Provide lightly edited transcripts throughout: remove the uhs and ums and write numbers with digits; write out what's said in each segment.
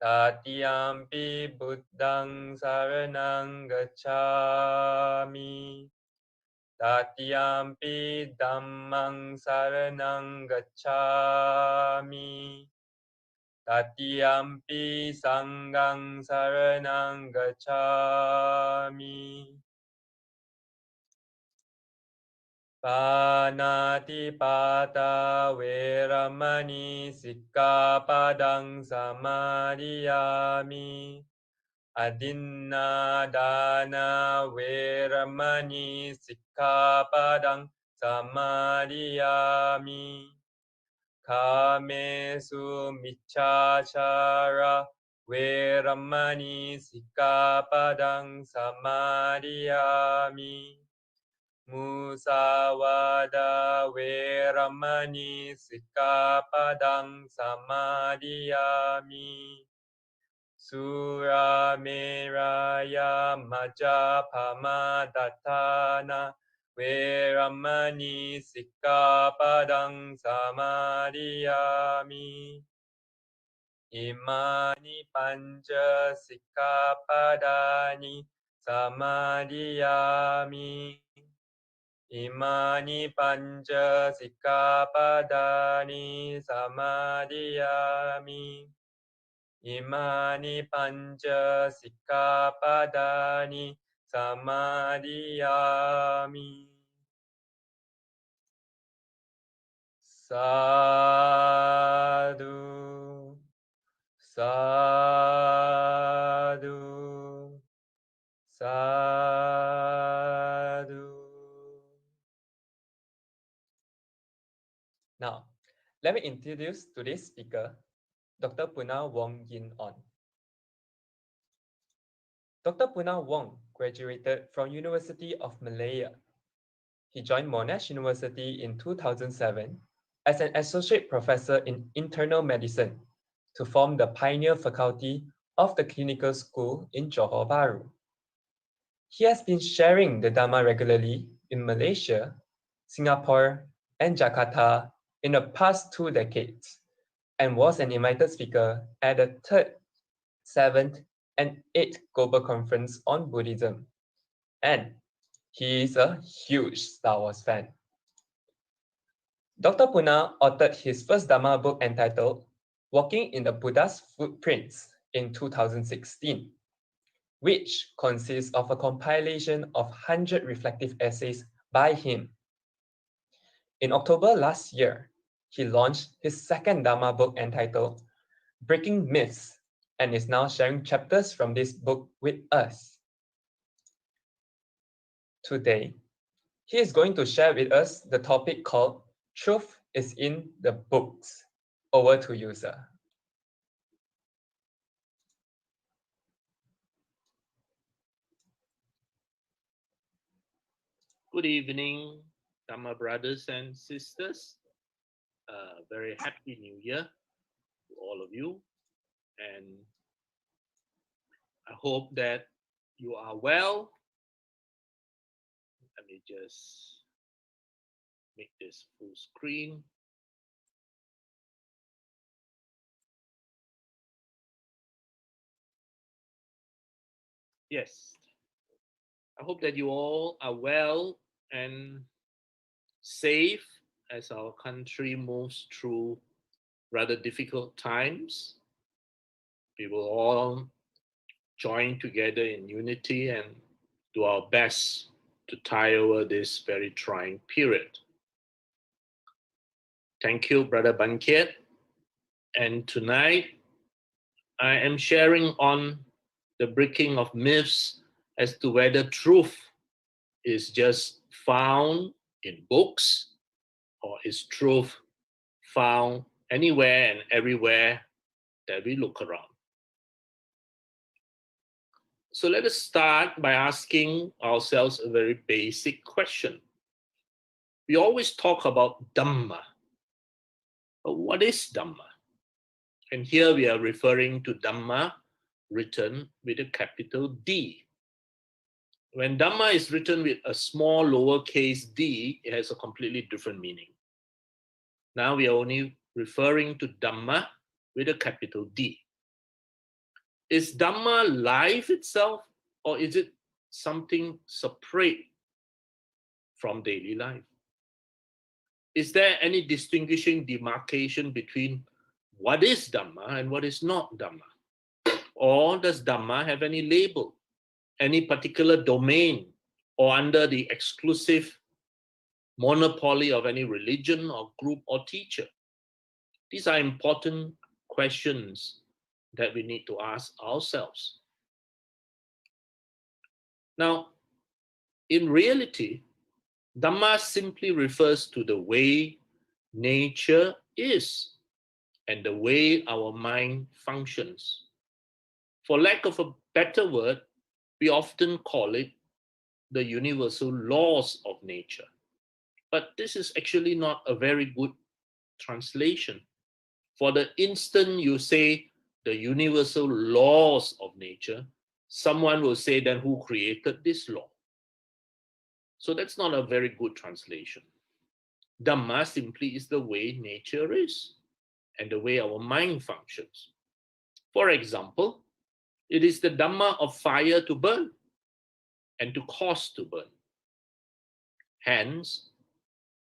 Tatiyampi buddhang saranang gacchami. Tatiyampi dhammang saranang gacchami. Tatiyampi sanghang saranang gacchami. Panatipata veramani sikkhapadang samadhiyami. Adinna veramani sikkhapadang samadhiyami. Kamesu miccachara veramani sikkhapadang samadhiyami. Musawada veramani sikkhapadang samadhiyami. Surameraya majapamadatthana veramani sikkhapadang samadhiyami. Imani panca sikkhapadani samadhiyami. Imani panca sikkhapadani samadhiyami. Imani panca sikkhapadani samadhiyami. Sadhu, sadhu, sadhu. Now, let me introduce today's speaker, Dr. Punna Wong Yin On. Dr. Punna Wong graduated from University of Malaya. He joined Monash University in 2007 as an associate professor in internal medicine to form the pioneer faculty of the clinical school in Johor Bahru. He has been sharing the Dhamma regularly in Malaysia, Singapore, and Jakarta in the past 2 decades, and was an invited speaker at the 3rd, 7th, and 8th Global Conference on Buddhism. And he is a huge Star Wars fan. Dr. Punna authored his first Dhamma book entitled Walking in the Buddha's Footprints in 2016, which consists of a compilation of 100 reflective essays by him. In October last year, he launched his second Dhamma book entitled Breaking Myths, and is now sharing chapters from this book with us. Today, he is going to share with us the topic called Truth is in the Books. Over to you, sir. Good evening, Dhamma brothers and sisters. Very happy New Year to all of you. And I hope that you are well. Let me just make this full screen. Yes, I hope that you all are well and safe as our country moves through rather difficult times. We will all join together in unity and do our best to tide over this very trying period. Thank you, Brother Bankiet. And tonight, I am sharing on the breaking of myths as to whether truth is just found in books or is truth found anywhere and everywhere that we look around. So let us start by asking ourselves a very basic question. We always talk about Dhamma, but what is Dhamma? And here we are referring to Dhamma written with a capital D. When Dhamma is written with a small lowercase d, it has a completely different meaning. Now we are only referring to Dhamma with a capital D. Is Dhamma life itself, or is it something separate from daily life? Is there any distinguishing demarcation between what is Dhamma and what is not Dhamma? Or does Dhamma have any label, any particular domain, or under the exclusive monopoly of any religion or group or teacher? These are important questions that we need to ask ourselves. Now, in reality, Dhamma simply refers to the way nature is and the way our mind functions. For lack of a better word, we often call it the universal laws of nature. But this is actually not a very good translation. For the instant you say the universal laws of nature, someone will say, then who created this law? So that's not a very good translation. Dhamma simply is the way nature is and the way our mind functions. For example, it is the Dhamma of fire to burn and to cause to burn. Hence,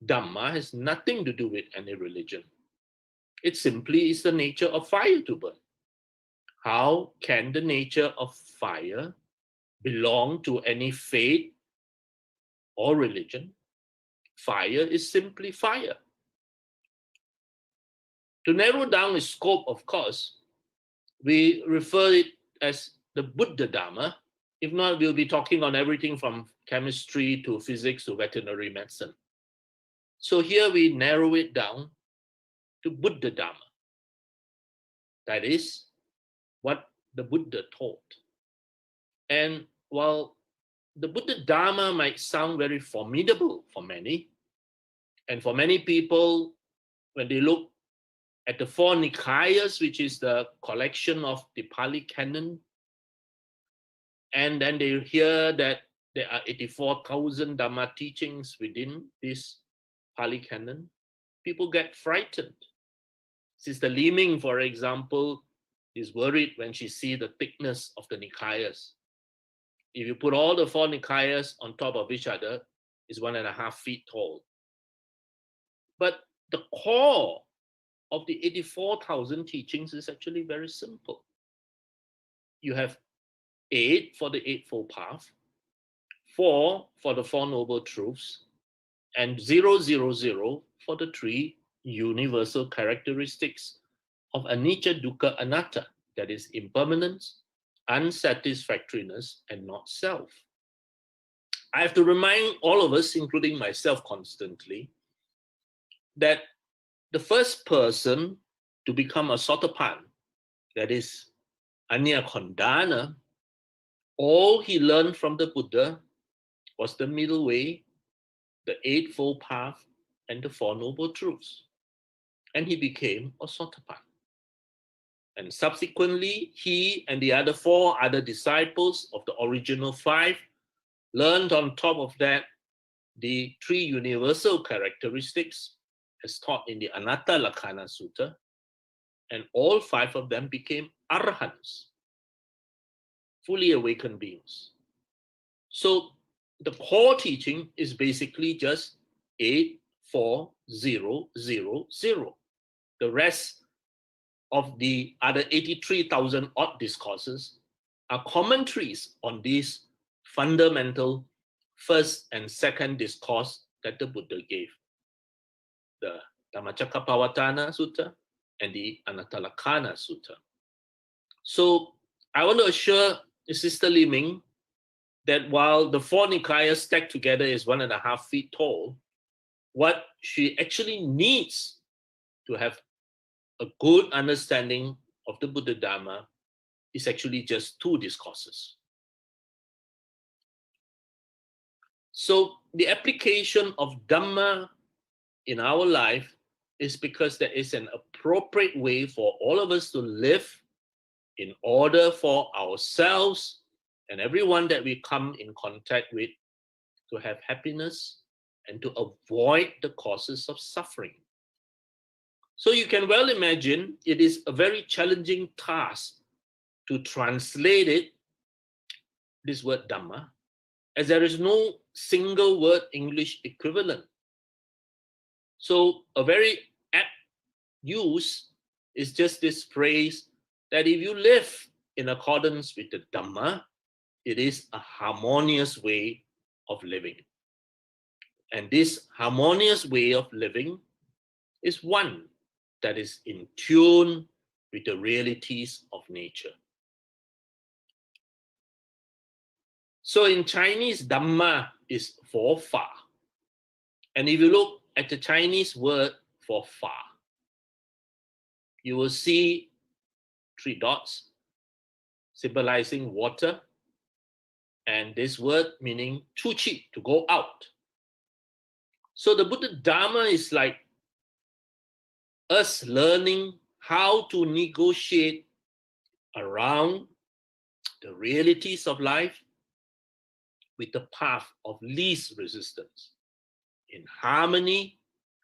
Dhamma has nothing to do with any religion. It simply is the nature of fire to burn. How can the nature of fire belong to any faith or religion? Fire is simply fire. To narrow down its scope, of course, we refer it as the Buddha Dhamma. If not, we'll be talking on everything from chemistry to physics to veterinary medicine. So here we narrow it down to Buddha Dhamma. That is what the Buddha taught. And while the Buddha Dhamma might sound very formidable for many, and for many people, when they look at the four Nikayas, which is the collection of the Pali Canon, and then they hear that there are 84,000 Dhamma teachings within this Pali Canon, people get frightened. Sister Liming, for example, is worried when she sees the thickness of the Nikayas. If you put all the four Nikayas on top of each other, it's 1.5 feet tall. But the core of the 84,000 teachings is actually very simple. You have 8 for the Eightfold Path, 4 for the Four Noble Truths, and 000 for the 3 universal characteristics of anicca, dukkha, anatta, that is impermanence, unsatisfactoriness, and not self. I have to remind all of us, including myself constantly, that the first person to become a Sotapan, that is Anya Kondana, all he learned from the Buddha was the middle way, the Eightfold Path, and the Four Noble Truths. And he became a Sotapan. And subsequently, he and the other 4 other disciples of the original 5 learned on top of that the 3 universal characteristics as taught in the Anatta Lakkhana Sutta, and all 5 of them became Arahants, fully awakened beings. So the core teaching is basically just 84000. The rest of the other 83,000 odd discourses are commentaries on these fundamental first and second discourse that the Buddha gave, the Dhammacakkappavattana Sutta and the Anattalakkana Sutta. So I want to assure Sister Liming that while the 4 Nikayas stacked together is 1.5 feet tall, what she actually needs to have a good understanding of the Buddha Dhamma is actually just 2 discourses. So the application of Dhamma in our life is because there is an appropriate way for all of us to live in order for ourselves and everyone that we come in contact with to have happiness and to avoid the causes of suffering. So you can well imagine it is a very challenging task to translate it, this word Dhamma, as there is no single word English equivalent. So a very apt use is just this phrase that if you live in accordance with the Dhamma, it is a harmonious way of living. And this harmonious way of living is one that is in tune with the realities of nature. So in Chinese, Dhamma is for fa. And if you look at the Chinese word for fa, you will see 3 dots symbolizing water, and this word meaning chu chi, to go out. So the Buddha Dhamma is like us learning how to negotiate around the realities of life with the path of least resistance, in harmony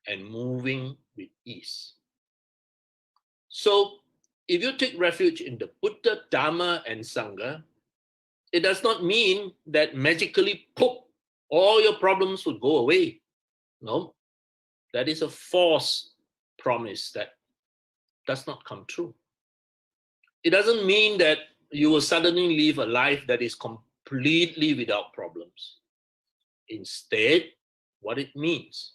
and moving with ease. So if you take refuge in the Buddha, Dhamma, and Sangha, it does not mean that magically, poof, all your problems will go away. No, that is a false promise that does not come true. It doesn't mean that you will suddenly live a life that is completely without problems. Instead, what it means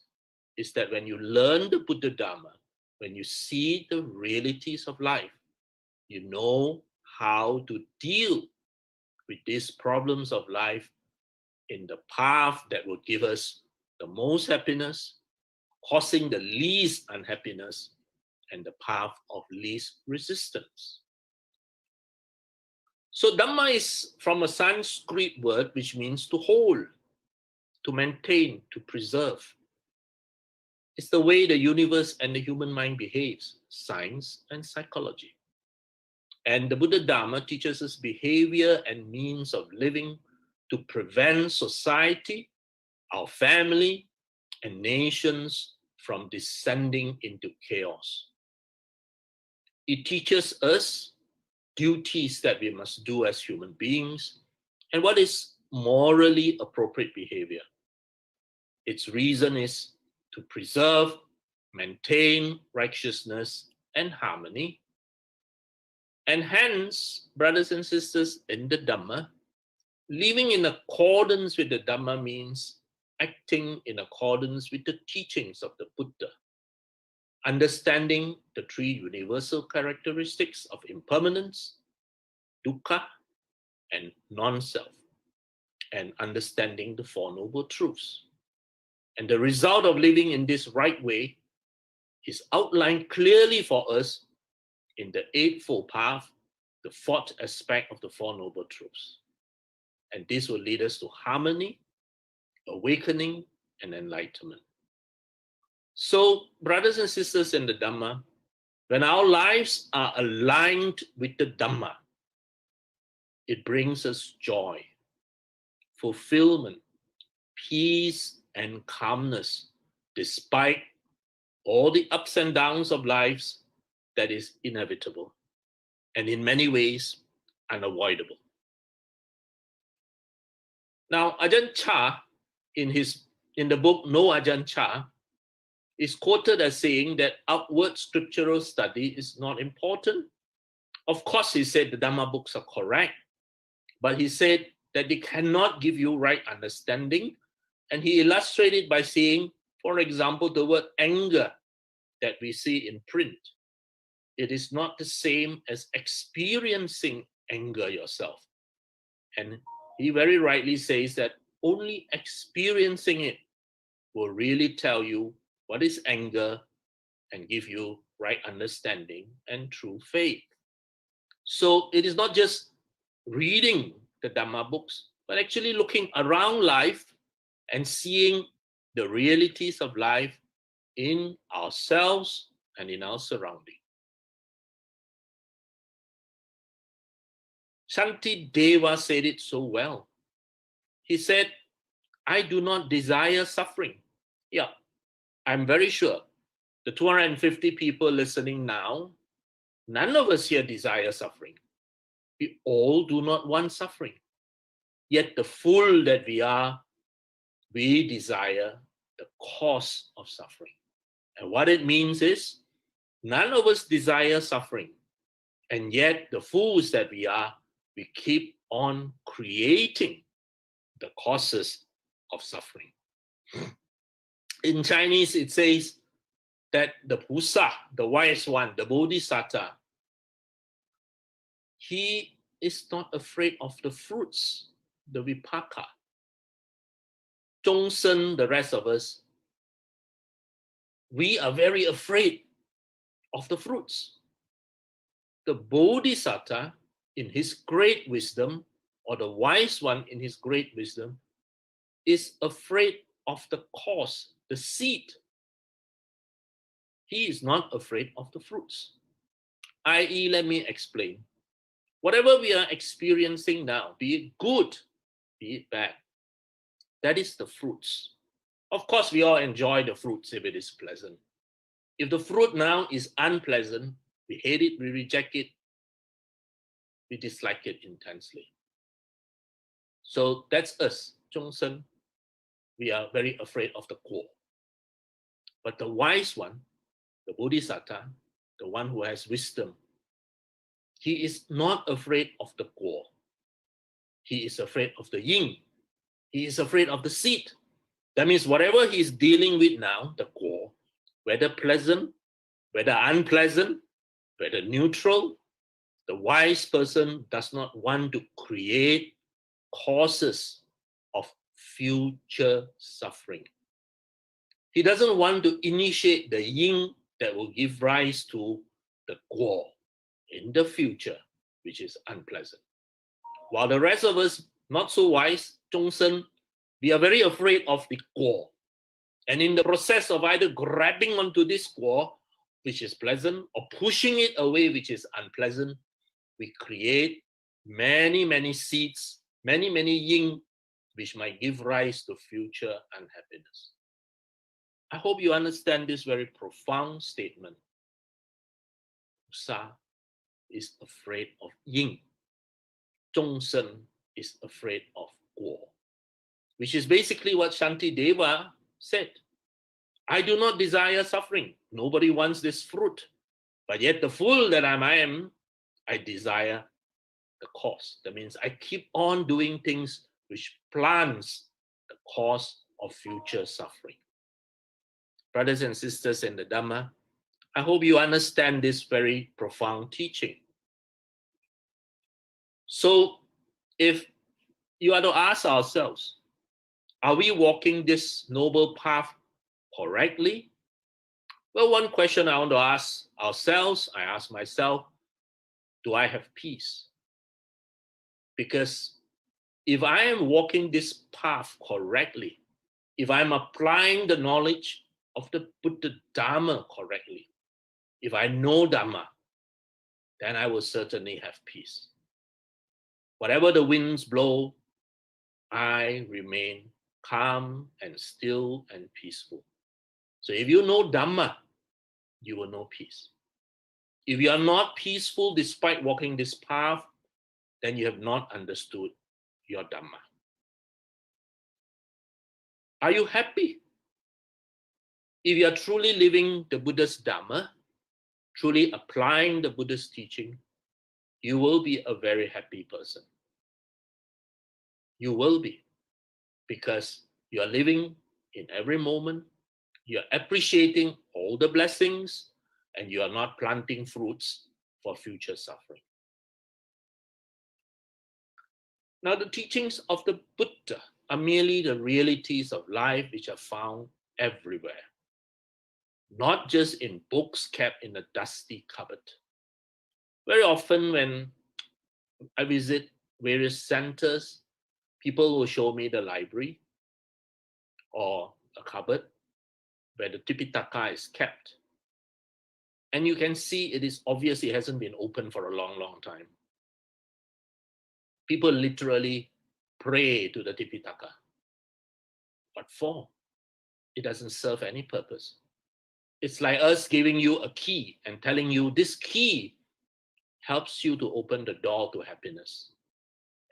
is that when you learn the Buddha Dhamma, when you see the realities of life, you know how to deal with these problems of life in the path that will give us the most happiness, causing the least unhappiness, and the path of least resistance. So Dhamma is from a Sanskrit word which means to hold, to maintain, to preserve. It's the way the universe and the human mind behaves, science and psychology. And the Buddha Dhamma teaches us behavior and means of living to prevent society, our family, and nations from descending into chaos. It teaches us duties that we must do as human beings and what is morally appropriate behavior. Its reason is to preserve, maintain righteousness and harmony. And hence, brothers and sisters, in the Dhamma, living in accordance with the Dhamma means acting in accordance with the teachings of the Buddha, understanding the 3 universal characteristics of impermanence, dukkha, and non-self, and understanding the 4 noble truths. And the result of living in this right way is outlined clearly for us in the Eightfold Path, the 4th aspect of the 4 noble truths. And this will lead us to harmony, awakening, and enlightenment. So, brothers and sisters in the Dhamma, when our lives are aligned with the Dhamma, it brings us joy, fulfillment, peace, and calmness, despite all the ups and downs of lives that is inevitable, and in many ways, unavoidable. Now, Ajahn Chah, in the book No Ajahn Chah, is quoted as saying that outward scriptural study is not important. Of course, he said the Dhamma books are correct, but he said that they cannot give you right understanding. And he illustrated by saying, for example, the word anger that we see in print. It is not the same as experiencing anger yourself. And he very rightly says that only experiencing it will really tell you what is anger and give you right understanding and true faith. So it is not just reading the Dhamma books, but actually looking around life and seeing the realities of life in ourselves and in our surrounding. Shanti Deva said it so well. He said, I do not desire suffering. Yeah, I'm very sure the 250 people listening now, none of us here desire suffering. We all do not want suffering. Yet the fool that we are, we desire the cause of suffering. And what it means is, none of us desire suffering. And yet the fools that we are, we keep on creating the causes of suffering. In Chinese, it says that the Pusa, the wise one, the Bodhisattva, he is not afraid of the fruits, the vipaka. Zhongsen, the rest of us, we are very afraid of the fruits. The Bodhisattva, in his great wisdom, or the wise one in his great wisdom, is afraid of the cause, the seed. He is not afraid of the fruits. I.e., let me explain. Whatever we are experiencing now, be it good, be it bad, that is the fruits. Of course, we all enjoy the fruits if it is pleasant. If the fruit now is unpleasant, we hate it, we reject it, we dislike it intensely. So that's us, Zhongsen. We are very afraid of the guo. But the wise one, the Bodhisattva, the one who has wisdom, he is not afraid of the guo. He is afraid of the yin. He is afraid of the seed. That means whatever he is dealing with now, the guo, whether pleasant, whether unpleasant, whether neutral, the wise person does not want to create causes of future suffering. He doesn't want to initiate the yin that will give rise to the guo in the future, which is unpleasant. While the rest of us, not so wise, Zhongsen, we are very afraid of the guo. And in the process of either grabbing onto this guo, which is pleasant, or pushing it away, which is unpleasant, we create many, many seeds, many, many yin, which might give rise to future unhappiness. I hope you understand this very profound statement. Sa is afraid of yin. Zhongsen is afraid of guo, which is basically what Shantideva said. I do not desire suffering. Nobody wants this fruit. But yet the fool that I am, I desire the cause. That means I keep on doing things which plants the cause of future suffering. Brothers and sisters in the Dhamma, I hope you understand this very profound teaching. So if you are to ask ourselves, are we walking this noble path correctly? Well, one question I want to ask ourselves, I ask myself, do I have peace? Because if I am walking this path correctly, if I'm applying the knowledge of the Buddha Dhamma correctly, if I know Dhamma, then I will certainly have peace. Whatever the winds blow, I remain calm and still and peaceful. So if you know Dhamma, you will know peace. If you are not peaceful despite walking this path, then you have not understood your Dhamma. Are you happy? If you are truly living the Buddha's Dhamma, truly applying the Buddha's teaching, you will be a very happy person. You will be, because you are living in every moment, you are appreciating all the blessings, and you are not planting fruits for future suffering. Now, the teachings of the Buddha are merely the realities of life which are found everywhere, not just in books kept in a dusty cupboard. Very often when I visit various centers, people will show me the library or a cupboard where the Tipitaka is kept. And you can see it is obviously hasn't been open for a long, long time. People literally pray to the Tipitaka. What for? It doesn't serve any purpose. It's like us giving you a key and telling you this key helps you to open the door to happiness.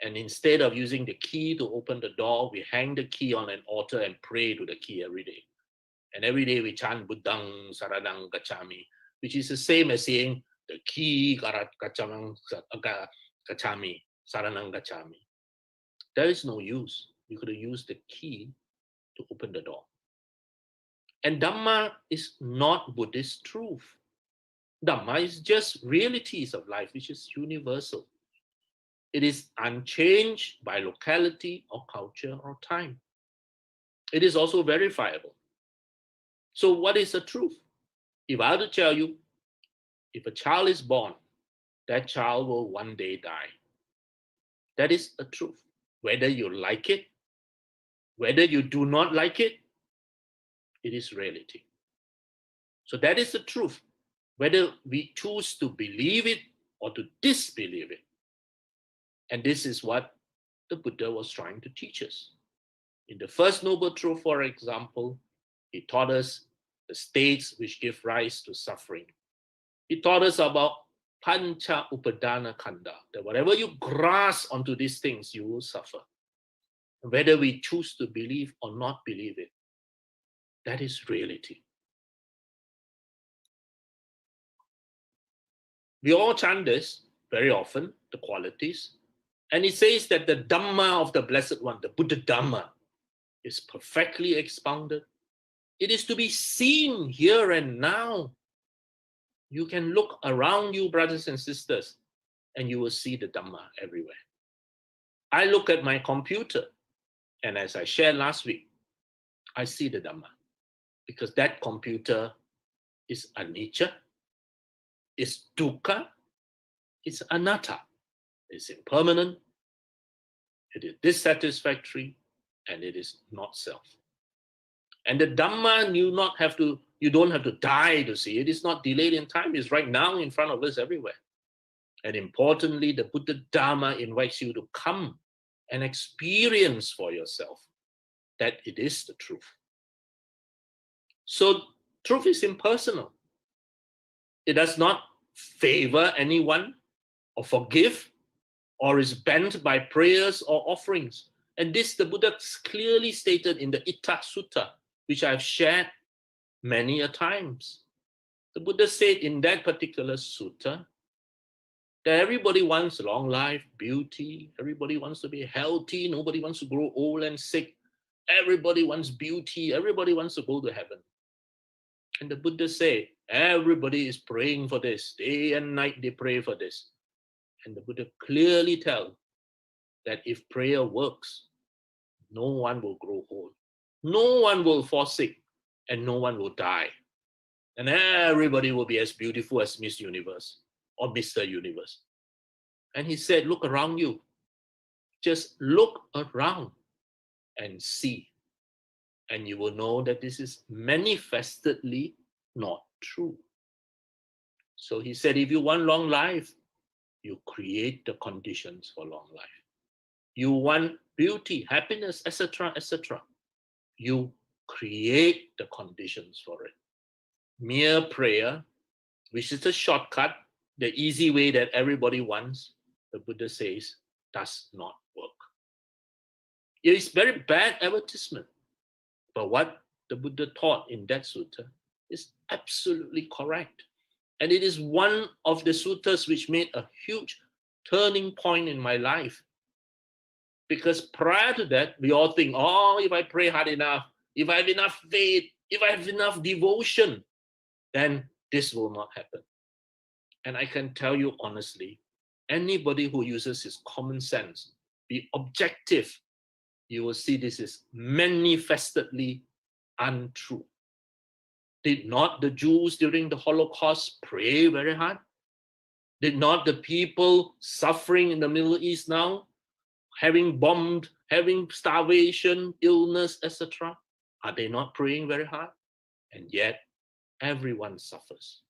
And instead of using the key to open the door, we hang the key on an altar and pray to the key every day. And every day we chant Buddhang Saranang Gacchami, which is the same as saying the key Gacchami Saranang Gacchami. There is no use. You could have used the key to open the door. And Dhamma is not Buddhist truth. Dhamma is just realities of life, which is universal. It is unchanged by locality or culture or time. It is also verifiable. So what is the truth? If I were to tell you, if a child is born, that child will one day die. That is a truth. Whether you like it, whether you do not like it, it is reality. So that is the truth. Whether we choose to believe it or to disbelieve it. And this is what the Buddha was trying to teach us. In the First Noble Truth, for example, he taught us the states which give rise to suffering. He taught us about Pancha Upadana Khandha, that whatever you grasp onto these things, you will suffer. Whether we choose to believe or not believe it, that is reality. We all chant this very often, the qualities. And it says that the Dhamma of the Blessed One, the Buddha Dhamma, is perfectly expounded. It is to be seen here and now. You can look around you, brothers and sisters, and you will see the Dhamma everywhere. I look at my computer, and as I shared last week, I see the Dhamma, because that computer is anicca, is dukkha, it's anatta, it's impermanent, it is dissatisfactory, and it is not self. And the Dhamma, you don't have to die to see it. It's not delayed in time. It's right now in front of us everywhere. And importantly, the Buddha Dhamma invites you to come and experience for yourself that it is the truth. So truth is impersonal. It does not favor anyone or forgive or is bent by prayers or offerings. And this the Buddha clearly stated in the Itta Sutta, which I've shared many a times. The Buddha said in that particular sutta that everybody wants long life, beauty, everybody wants to be healthy, nobody wants to grow old and sick, everybody wants beauty, everybody wants to go to heaven. And the Buddha said, everybody is praying for this, day and night they pray for this. And the Buddha clearly tells that if prayer works, no one will grow old, no one will fall sick, and no one will die. And everybody will be as beautiful as Miss Universe or Mr. Universe. And he said, look around you. Just look around and see. And you will know that this is manifestedly not true. So he said, if you want long life, you create the conditions for long life. You want beauty, happiness, etc., etc. You create the conditions for it. Mere prayer, which is a shortcut, the easy way that everybody wants, the Buddha says, does not work. It is very bad advertisement. But what the Buddha taught in that sutta is absolutely correct. And it is one of the suttas which made a huge turning point in my life. Because prior to that, we all think, oh, if I pray hard enough, if I have enough faith, if I have enough devotion, then this will not happen. And I can tell you honestly, anybody who uses his common sense, be objective, you will see this is manifestedly untrue. Did not the Jews during the Holocaust pray very hard? Did not the people suffering in the Middle East now, having bombed, having starvation, illness, etc., are they not praying very hard? And yet, everyone suffers.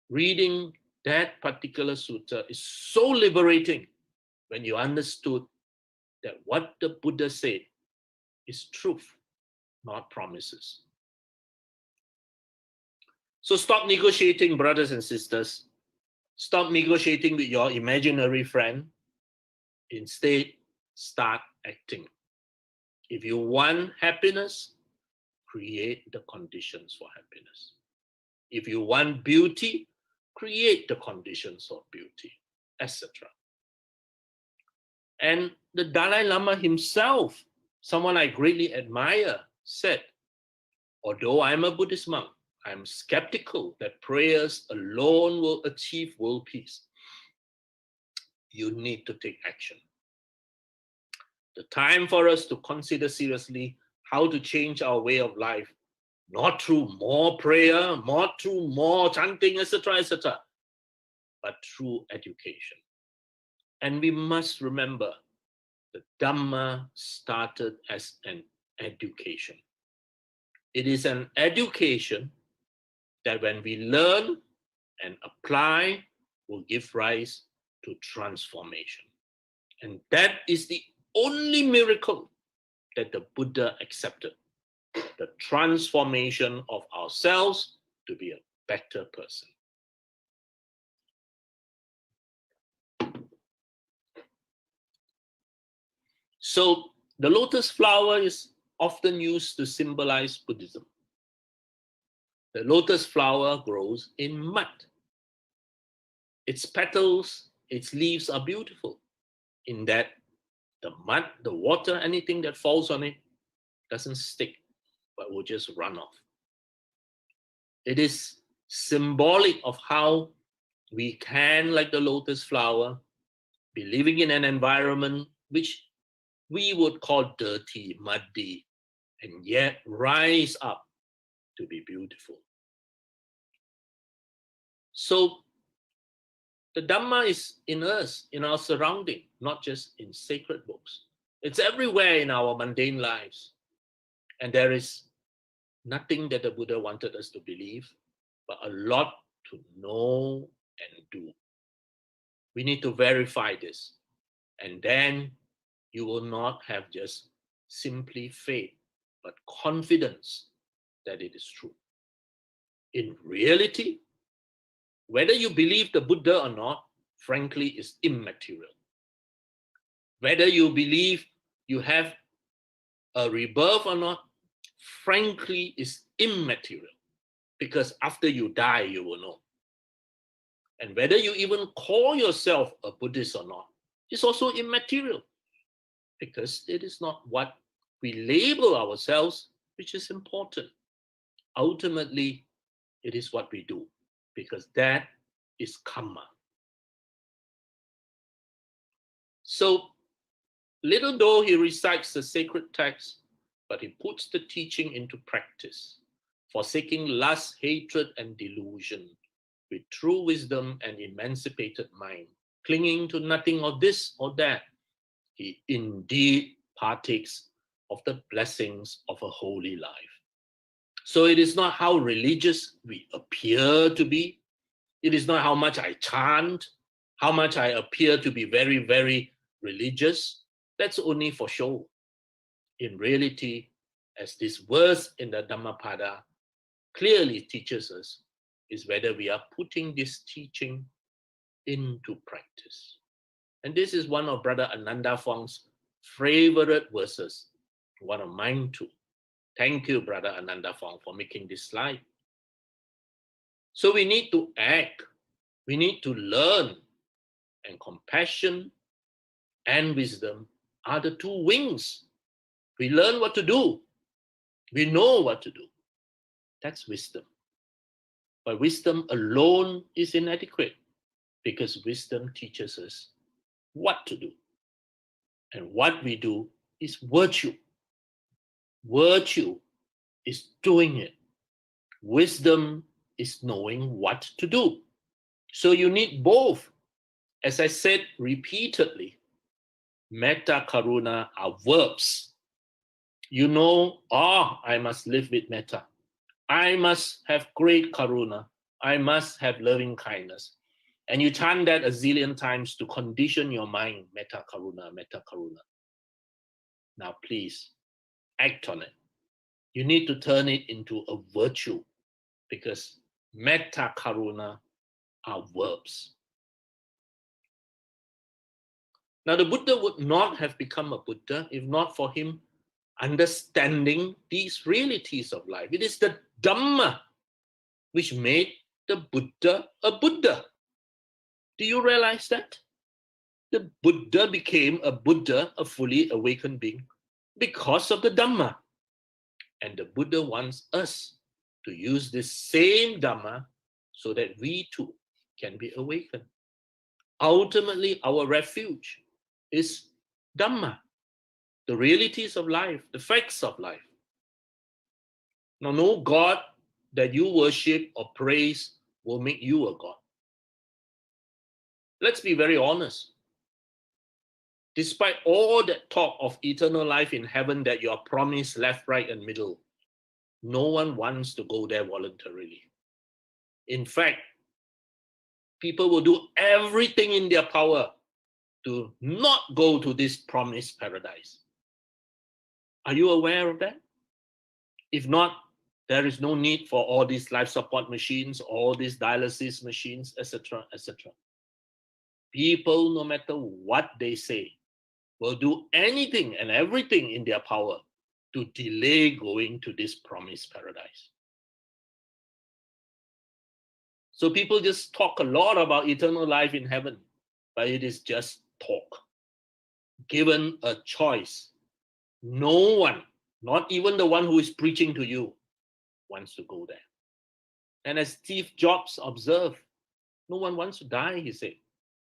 Reading that particular sutta is so liberating when you understood that what the Buddha said is truth, not promises. So stop negotiating, brothers and sisters. Stop negotiating with your imaginary friend. Instead, start acting. If you want happiness, create the conditions for happiness. If you want beauty, create the conditions for beauty, etc. And the Dalai Lama himself, someone I greatly admire, said, although I'm a Buddhist monk, I'm skeptical that prayers alone will achieve world peace. You need to take action. The time for us to consider seriously how to change our way of life, not through more prayer, not through more chanting, etc., but through education. And we must remember the Dhamma started as an education. It is an education that when we learn and apply will give rise to transformation. And that is the only miracle that the Buddha accepted, the transformation of ourselves to be a better person. So the lotus flower is often used to symbolize Buddhism. The lotus flower grows in mud. Its petals, its leaves are beautiful in that the mud, the water, anything that falls on it doesn't stick, but will just run off. It is symbolic of how we can, like the lotus flower, be living in an environment which we would call dirty, muddy, and yet rise up to be beautiful. So the Dhamma is in us, in our surrounding, not just in sacred books. It's everywhere in our mundane lives. And there is nothing that the Buddha wanted us to believe, but a lot to know and do. We need to verify this. And then you will not have just simply faith, but confidence that it is true. In reality, whether you believe the Buddha or not, frankly, is immaterial. Whether you believe you have a rebirth or not, frankly, is immaterial. Because after you die, you will know. And whether you even call yourself a Buddhist or not, is also immaterial. Because it is not what we label ourselves, which is important. Ultimately, it is what we do, because that is karma. So, little though he recites the sacred text, but he puts the teaching into practice, forsaking lust, hatred, and delusion, with true wisdom and emancipated mind, clinging to nothing of this or that, he indeed partakes of the blessings of a holy life. So it is not how religious we appear to be. It is not how much I chant, how much I appear to be very, very religious. That's only for show. In reality, as this verse in the Dhammapada clearly teaches us, is whether we are putting this teaching into practice. And this is one of Brother Ananda Fong's favorite verses, one of mine too. Thank you, Brother Ananda Fong, for making this slide. So we need to act, we need to learn, and compassion and wisdom are the two wings. We learn what to do, we know what to do. That's wisdom. But wisdom alone is inadequate, because wisdom teaches us what to do. And what we do is virtue. Virtue is doing it. Wisdom is knowing what to do. So you need both. As I said repeatedly, metta, karuna are verbs. You know, I must live with metta. I must have great karuna. I must have loving kindness. And you chant that a zillion times to condition your mind, metta, karuna, metta, karuna. Now please, act on it. You need to turn it into a virtue, because metta, karuna are verbs. Now, the Buddha would not have become a Buddha if not for him understanding these realities of life. It is the Dhamma which made the Buddha a Buddha. Do you realize that? The Buddha became a Buddha, a fully awakened being, because of the Dhamma. And the Buddha wants us to use this same Dhamma so that we too can be awakened. Ultimately, our refuge is Dhamma, the realities of life, the facts of life. Now, no God that you worship or praise will make you a God. Let's be very honest. Despite all that talk of eternal life in heaven that you are promised left, right, and middle, no one wants to go there voluntarily. In fact, people will do everything in their power to not go to this promised paradise. Are you aware of that? If not, there is no need for all these life support machines, all these dialysis machines, etc., etc. People, no matter what they say, will do anything and everything in their power to delay going to this promised paradise. So people just talk a lot about eternal life in heaven, but it is just talk. Given a choice, no one, not even the one who is preaching to you, wants to go there. And as Steve Jobs observed, no one wants to die, he said.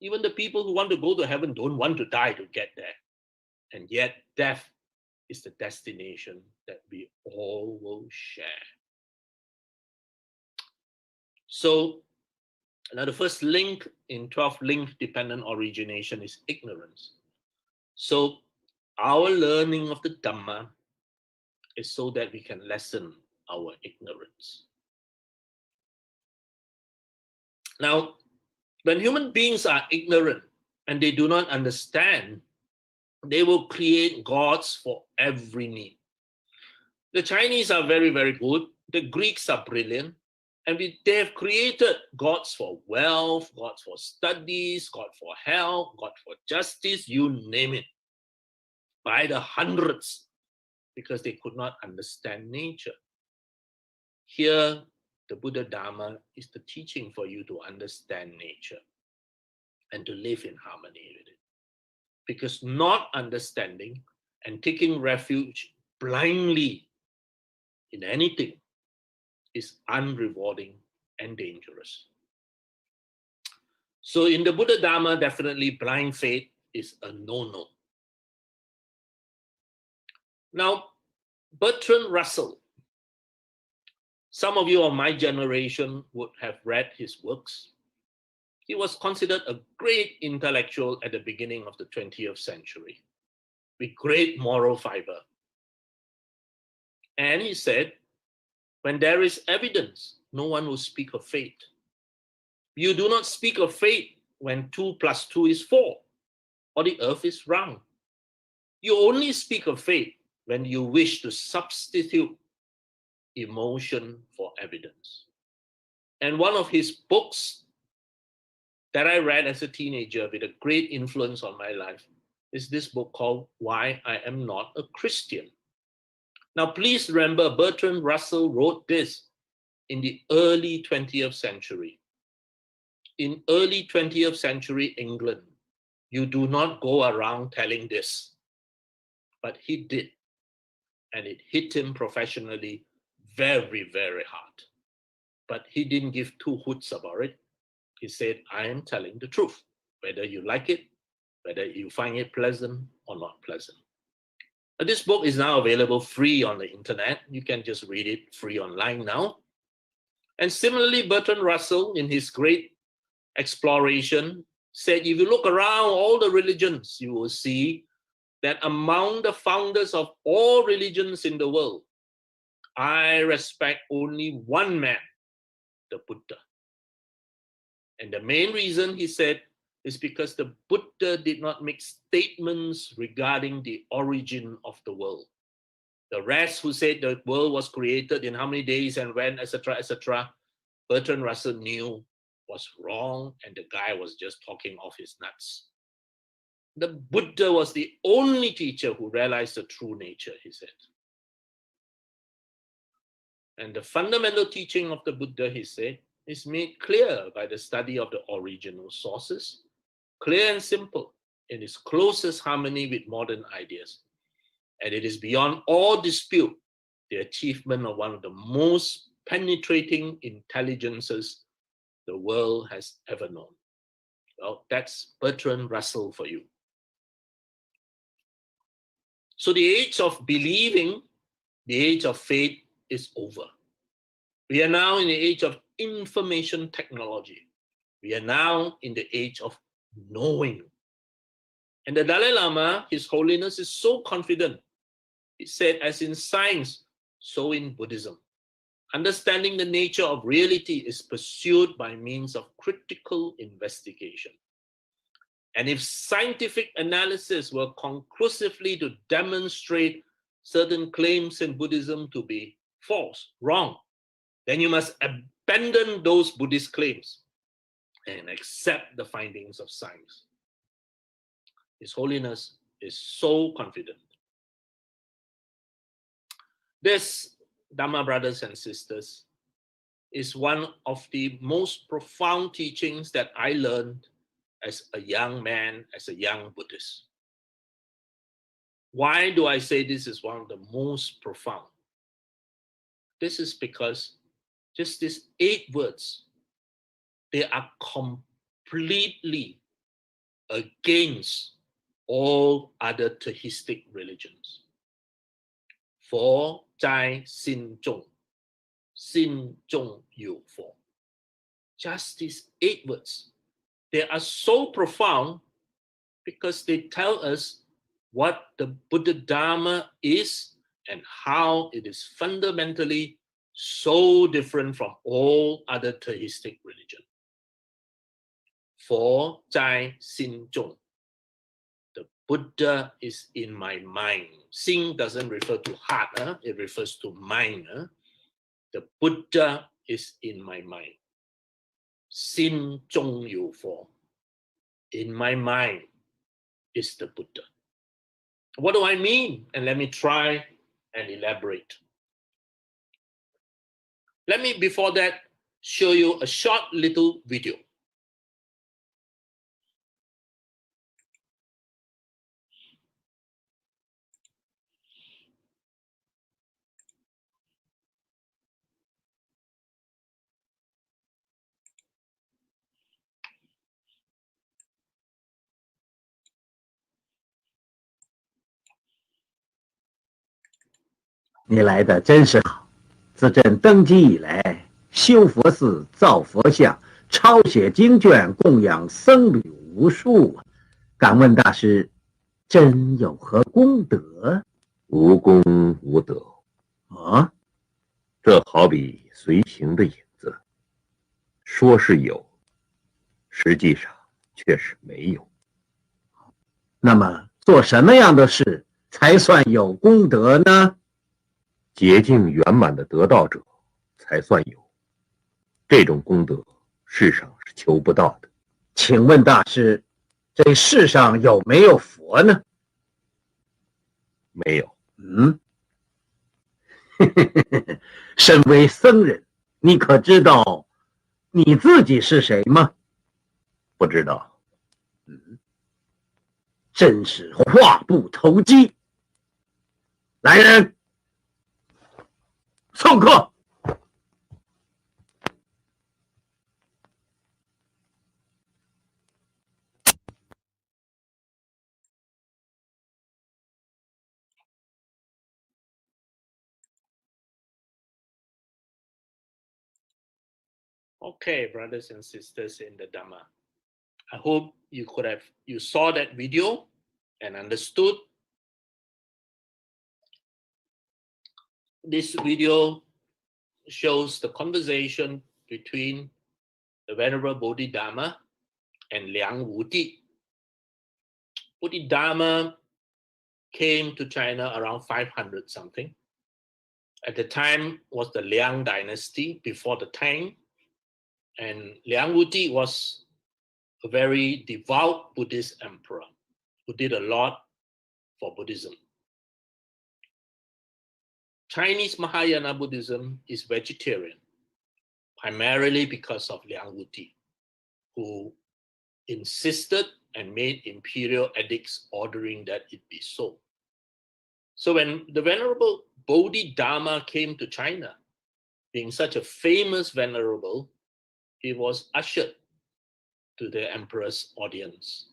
Even the people who want to go to heaven don't want to die to get there. And yet death is the destination that we all will share. So now the first link in 12 link dependent origination is ignorance. So our learning of the Dhamma is so that we can lessen our ignorance. Now, when human beings are ignorant and they do not understand, they will create gods for every need. The Chinese are very, very good. The Greeks are brilliant. And they have created gods for wealth, gods for studies, God for health, God for justice, you name it, by the hundreds, because they could not understand nature. Here, the Buddha Dhamma is the teaching for you to understand nature and to live in harmony with it. Because not understanding and taking refuge blindly in anything is unrewarding and dangerous. So in the Buddha Dhamma, definitely blind faith is a no-no. Now, Bertrand Russell, some of you of my generation would have read his works. He was considered a great intellectual at the beginning of the 20th century, with great moral fiber. And he said, when there is evidence, no one will speak of faith. You do not speak of faith when 2 + 2 is 4, or the earth is round. You only speak of faith when you wish to substitute emotion for evidence. And one of his books that I read as a teenager with a great influence on my life is this book called Why I Am Not a Christian. Now, please remember, Bertrand Russell wrote this in the early 20th century. In early 20th century England, you do not go around telling this, but he did. And it hit him professionally very, very hard. But he didn't give two hoots about it. He said, I am telling the truth, whether you like it, whether you find it pleasant or not pleasant. This book is now available free on the internet. You can just read it free online now. And similarly, Bertrand Russell, in his great exploration, said if you look around all the religions, you will see that among the founders of all religions in the world, I respect only one man, the Buddha. And the main reason, he said, is because the Buddha did not make statements regarding the origin of the world. The rest who said the world was created in how many days and when, etc., Bertrand Russell knew was wrong, and the guy was just talking off his nuts. The Buddha was the only teacher who realized the true nature, he said. And the fundamental teaching of the Buddha, he said, is made clear by the study of the original sources, clear and simple, in its closest harmony with modern ideas. And it is beyond all dispute the achievement of one of the most penetrating intelligences the world has ever known. Well, that's Bertrand Russell for you. So the age of believing, the age of faith is over. We are now in the age of information technology. We are now in the age of knowing. And the Dalai Lama, His Holiness, is so confident. He said, as in science, so in Buddhism. Understanding the nature of reality is pursued by means of critical investigation. And if scientific analysis were conclusively to demonstrate certain claims in Buddhism to be false, wrong, then you must abandon those Buddhist claims and accept the findings of science. His Holiness is so confident. This, Dhamma brothers and sisters, is one of the most profound teachings that I learned as a young man, as a young Buddhist. Why do I say this is one of the most profound? This is because just these 8 words, they are completely against all other theistic religions. 佛在心中，心中有佛. Just these 8 words, they are so profound because they tell us what the Buddha Dhamma is and how it is fundamentally so different from all other theistic religion. 佛在心中. The Buddha is in my mind. Xin doesn't refer to heart, it refers to mind. The Buddha is in my mind. 心中有佛. In my mind is the Buddha. What do I mean? And let me try and elaborate. Let me, before that, show you a short little video. "你来的真是好！自朕登基以来，修佛寺、造佛像、抄写经卷，供养僧侣无数啊！敢问大师，朕有何功德？""无功无德。啊，这好比随行的影子，说是有，实际上却是没有。那么做什么样的事才算有功德呢？""洁净圆满的得道者才算有，这种功德世上是求不到的。""请问大师，这世上有没有佛呢？""没有。""身为僧人，你可知道你自己是谁吗？""不知道。""真是话不投机！来人，送客。"" Okay, brothers and sisters in the Dhamma. I hope you saw that video and understood. This video shows the conversation between the Venerable Bodhidharma and Liang Wuti. Bodhidharma came to China around 500 something. At the time was the Liang dynasty before the Tang. And Liang Wuti was a very devout Buddhist emperor. who did a lot for Buddhism. Chinese Mahayana Buddhism is vegetarian, primarily because of Liang Wuti, who insisted and made imperial edicts ordering that it be so. So when the Venerable Bodhidharma came to China, being such a famous venerable, he was ushered to the emperor's audience.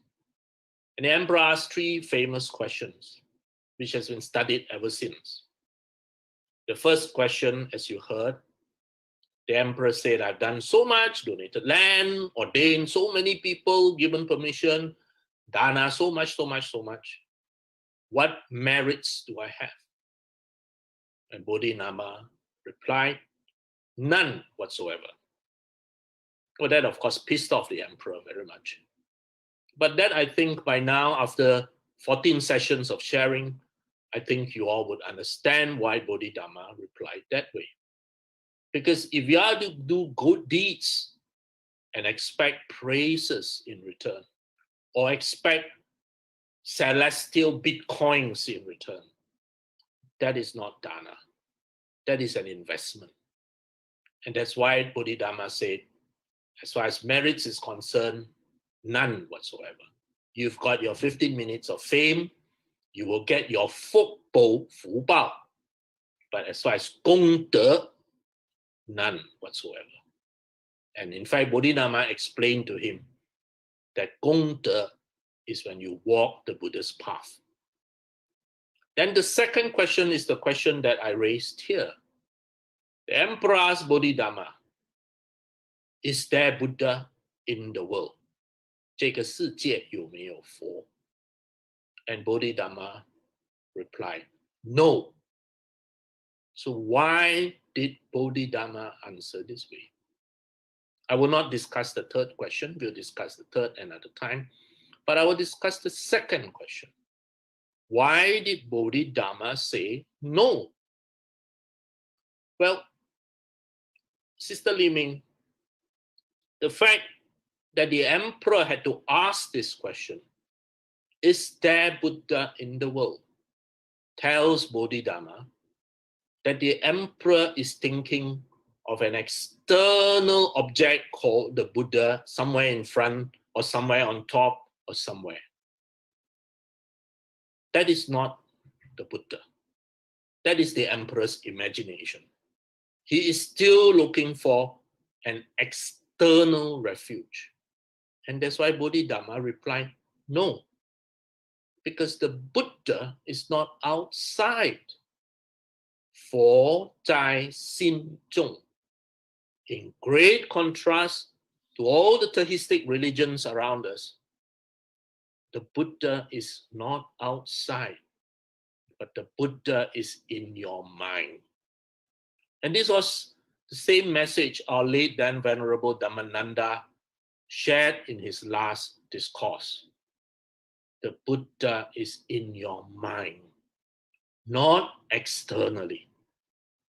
And the emperor asked three famous questions, which has been studied ever since. The first question, as you heard, the emperor said, I've done so much, donated land, ordained so many people, given permission, dana, so much. What merits do I have? And Bodhidharma replied, none whatsoever. Well, that of course pissed off the emperor very much. But that, I think by now, after 14 sessions of sharing, I think you all would understand why Bodhidharma replied that way. Because if you are to do good deeds and expect praises in return, or expect celestial bitcoins in return, that is not dana. That is an investment. And that's why Bodhidharma said, as far as merits is concerned, none whatsoever. You've got your 15 minutes of fame, you will get your fu bao. But as far as gong de, none whatsoever. And in fact, Bodhidharma explained to him that gong de is when you walk the Buddha's path. Then the second question is the question that I raised here. The emperor asked Bodhidharma, is there Buddha in the world? 这个世界有没有佛? And Bodhidharma replied, no. So why did Bodhidharma answer this way? I will not discuss the third question. We'll discuss the third another time. But I will discuss the second question. Why did Bodhidharma say no? Well, Sister Li Ming, the fact that the emperor had to ask this question, is there Buddha in the world, tells Bodhidharma that the emperor is thinking of an external object called the Buddha somewhere in front or somewhere on top or somewhere. That is not the Buddha. That is the emperor's imagination. He is still looking for an external refuge. And that's why Bodhidharma replied, no, because the Buddha is not outside. 佛在心中. In great contrast to all the theistic religions around us, the Buddha is not outside, but the Buddha is in your mind. And this was the same message our late then Venerable Dhammananda shared in his last discourse. The Buddha is in your mind, not externally.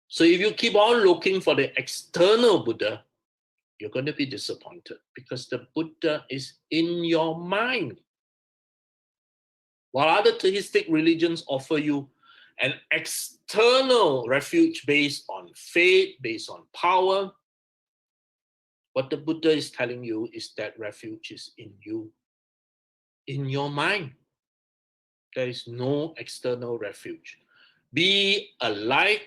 So if you keep on looking for the external Buddha, you're going to be disappointed because the Buddha is in your mind. While other theistic religions offer you an external refuge based on faith, based on power, what the Buddha is telling you is that refuge is in you, in your mind. There is no external refuge. Be a light,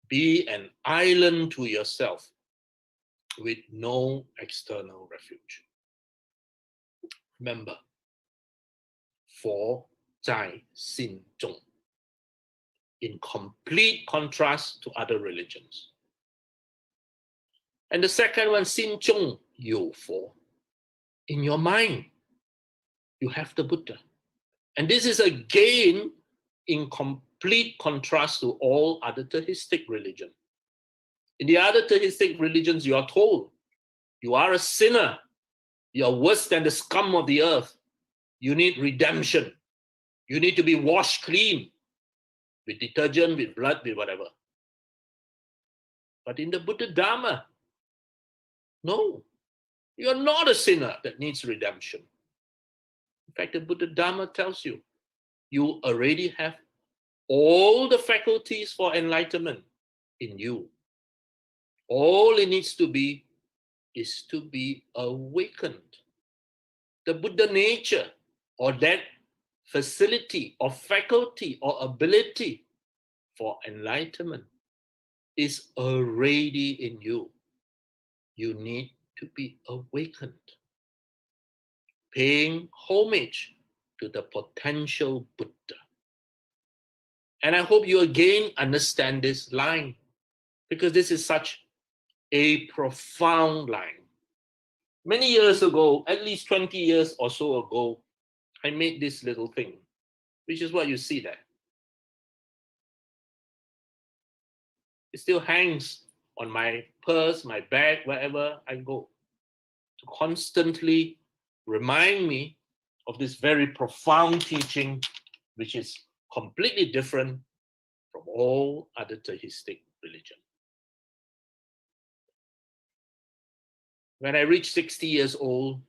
be an island to yourself with no external refuge. Remember, 佛在心中. In complete contrast to other religions. And the second one, 心中有佛. In your mind, you have the Buddha. And this is again in complete contrast to all other theistic religions. In the other theistic religions, you are told, you are a sinner. You are worse than the scum of the earth. You need redemption. You need to be washed clean with detergent, with blood, with whatever. But in the Buddha Dhamma, no, you are not a sinner that needs redemption. In fact, the Buddha Dhamma tells you, you already have all the faculties for enlightenment in you. All it needs to be is to be awakened. The Buddha nature, or that facility or faculty or ability for enlightenment, is already in you. You need to be awakened, paying homage to the potential Buddha. And I hope you again understand this line, because this is such a profound line. Many years ago, at least 20 years or so ago, I made this little thing, which is what you see there. It still hangs on my purse, my bag, wherever I go, to constantly remind me of this very profound teaching, which is completely different from all other theistic religion. When I reached 60 years old,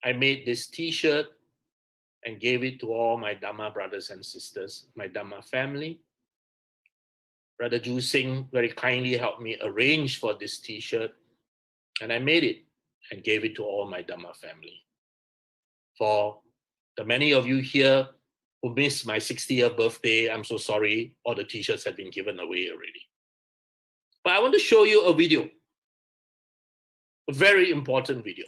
I made this t-shirt and gave it to all my Dhamma brothers and sisters, my Dhamma family. Brother Ju Singh very kindly helped me arrange for this t-shirt, and I made it and gave it to all my Dhamma family. For the many of you here who missed my 60th birthday, I'm so sorry, all the t-shirts have been given away already. But I want to show you a video, a very important video.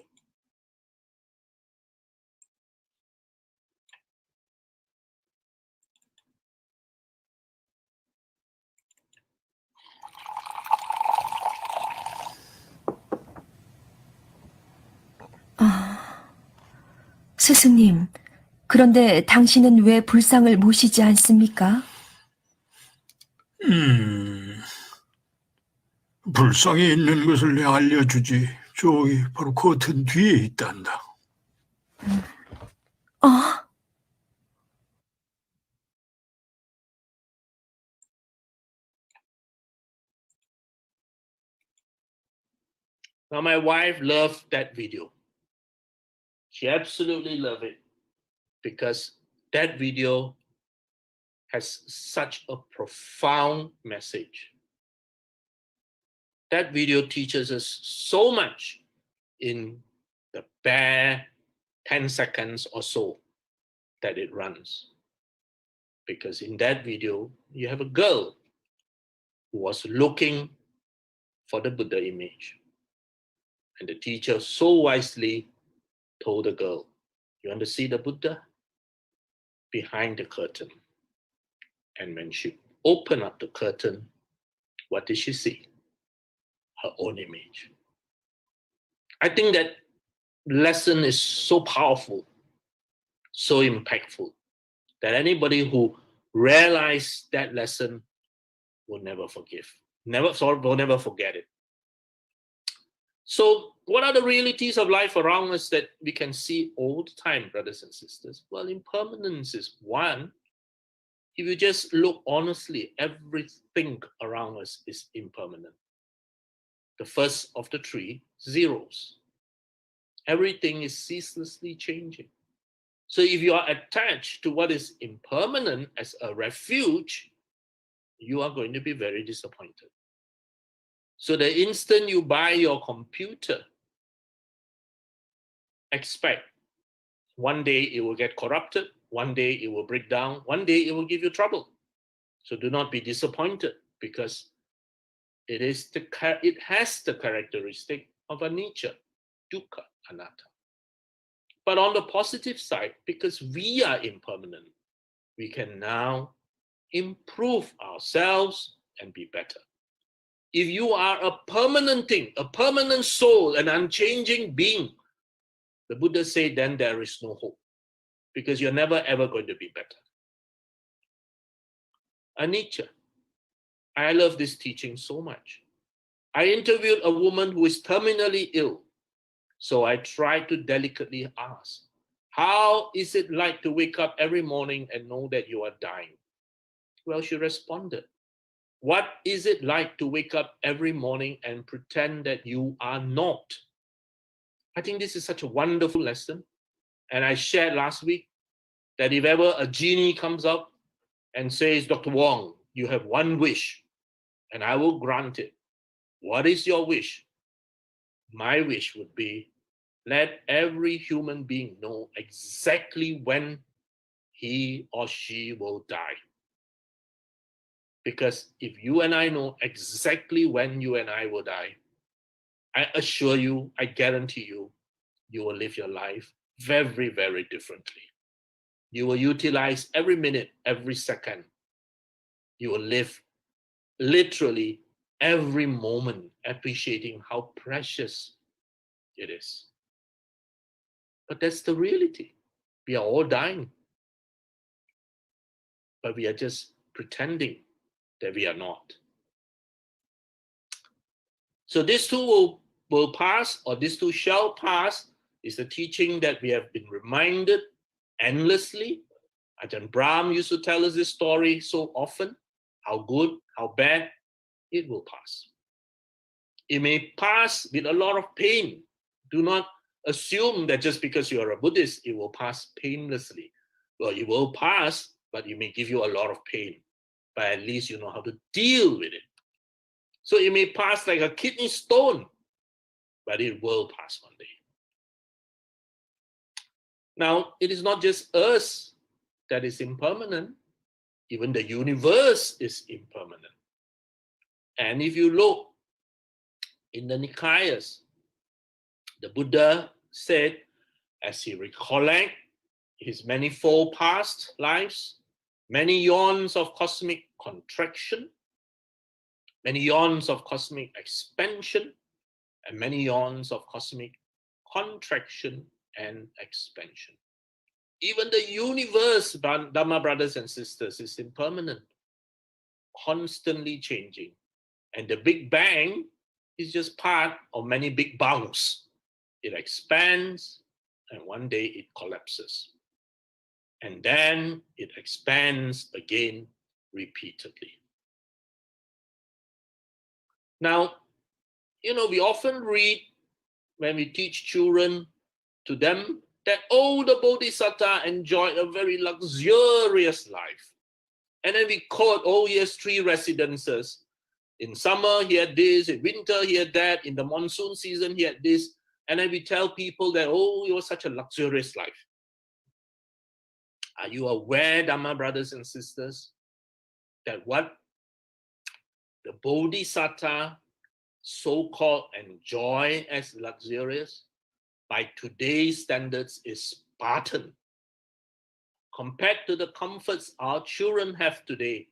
스승님, 그런데 당신은 왜 불상을 모시지 않습니까? 불상이 있는 것을 내가 알려주지. 저기 바로 커튼 뒤에 있단다. Now, my wife loved that video. She absolutely loved it because that video has such a profound message. That video teaches us so much in the bare 10 seconds or so that it runs. Because in that video, you have a girl who was looking for the Buddha image. And the teacher so wisely told the girl, you want to see the Buddha? Behind the curtain. And when she opened up the curtain, what did she see? Her own image. I think that lesson is so powerful, so impactful, that anybody who realized that lesson will never will never forget it. So what are the realities of life around us that we can see all the time, brothers and sisters? Well, impermanence is one. If you just look honestly, everything around us is impermanent. The first of the three, zeros. Everything is ceaselessly changing. So if you are attached to what is impermanent as a refuge, you are going to be very disappointed. So the instant you buy your computer, expect one day it will get corrupted, one day it will break down, one day it will give you trouble. So do not be disappointed, because it has the characteristic of anicca, dukkha, anatta. But on the positive side, because we are impermanent, we can now improve ourselves and be better. If you are a permanent thing, a permanent soul, an unchanging being, the Buddha said, then there is no hope, because you're never ever going to be better. Anicca. I love this teaching so much. I interviewed a woman who is terminally ill. So I tried to delicately ask, how is it like to wake up every morning and know that you are dying? Well, she responded, what is it like to wake up every morning and pretend that you are not? I think this is such a wonderful lesson. And I shared last week that if ever a genie comes up and says, Dr. Wong, you have one wish, and I will grant it. What is your wish? My wish would be, let every human being know exactly when he or she will die. Because if you and I know exactly when you and I will die, I assure you, I guarantee you, you will live your life very, very differently. You will utilize every minute, every second. You will live literally every moment, appreciating how precious it is. But that's the reality. We are all dying. But we are just pretending that we are not. So this too will pass, or this too shall pass, is the teaching that we have been reminded endlessly. Ajahn Brahm used to tell us this story so often, how good, how bad, it will pass. It may pass with a lot of pain. Do not assume that just because you are a Buddhist, it will pass painlessly. Well, it will pass, but it may give you a lot of pain. But at least you know how to deal with it. So it may pass like a kidney stone, but it will pass one day. Now, it is not just us that is impermanent. Even the universe is impermanent. And if you look in the Nikayas, the Buddha said, as he recollect his manifold past lives, many eons of cosmic contraction, many eons of cosmic expansion, and many eons of cosmic contraction and expansion. Even the universe, Dhamma brothers and sisters, is impermanent, constantly changing. And the Big Bang is just part of many big bangs. It expands, and one day it collapses. And then it expands again repeatedly. Now, we often read when we teach children to them that, the Bodhisattva enjoyed a very luxurious life. And then we quote, he has 3 residences. In summer, he had this. In winter, he had that. In the monsoon season, he had this. And then we tell people that, it was such a luxurious life. Are you aware, Dhamma brothers and sisters, that what the Bodhisattva so-called enjoy as luxurious, by today's standards, is Spartan. Compared to the comforts our children have today,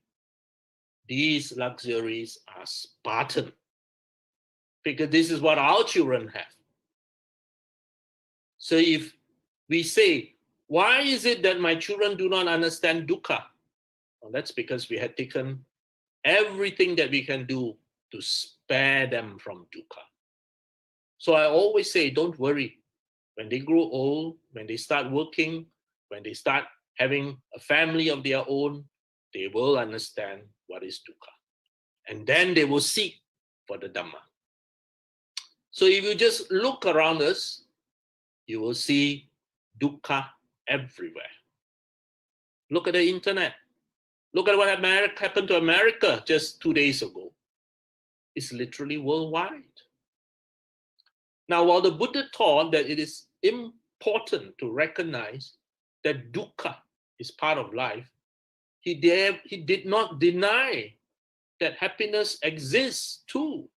these luxuries are Spartan. Because this is what our children have. So if we say, why is it that my children do not understand dukkha? Well, that's because we had taken everything that we can do to spare them from dukkha. So I always say, don't worry. When they grow old, when they start working, when they start having a family of their own, they will understand what is dukkha. And then they will seek for the Dhamma. So if you just look around us, you will see dukkha everywhere. Look at the internet. Look at what happened to America just 2 days ago. It's literally worldwide. Now, while the Buddha taught that it is important to recognize that dukkha is part of life, he did not deny that happiness exists too.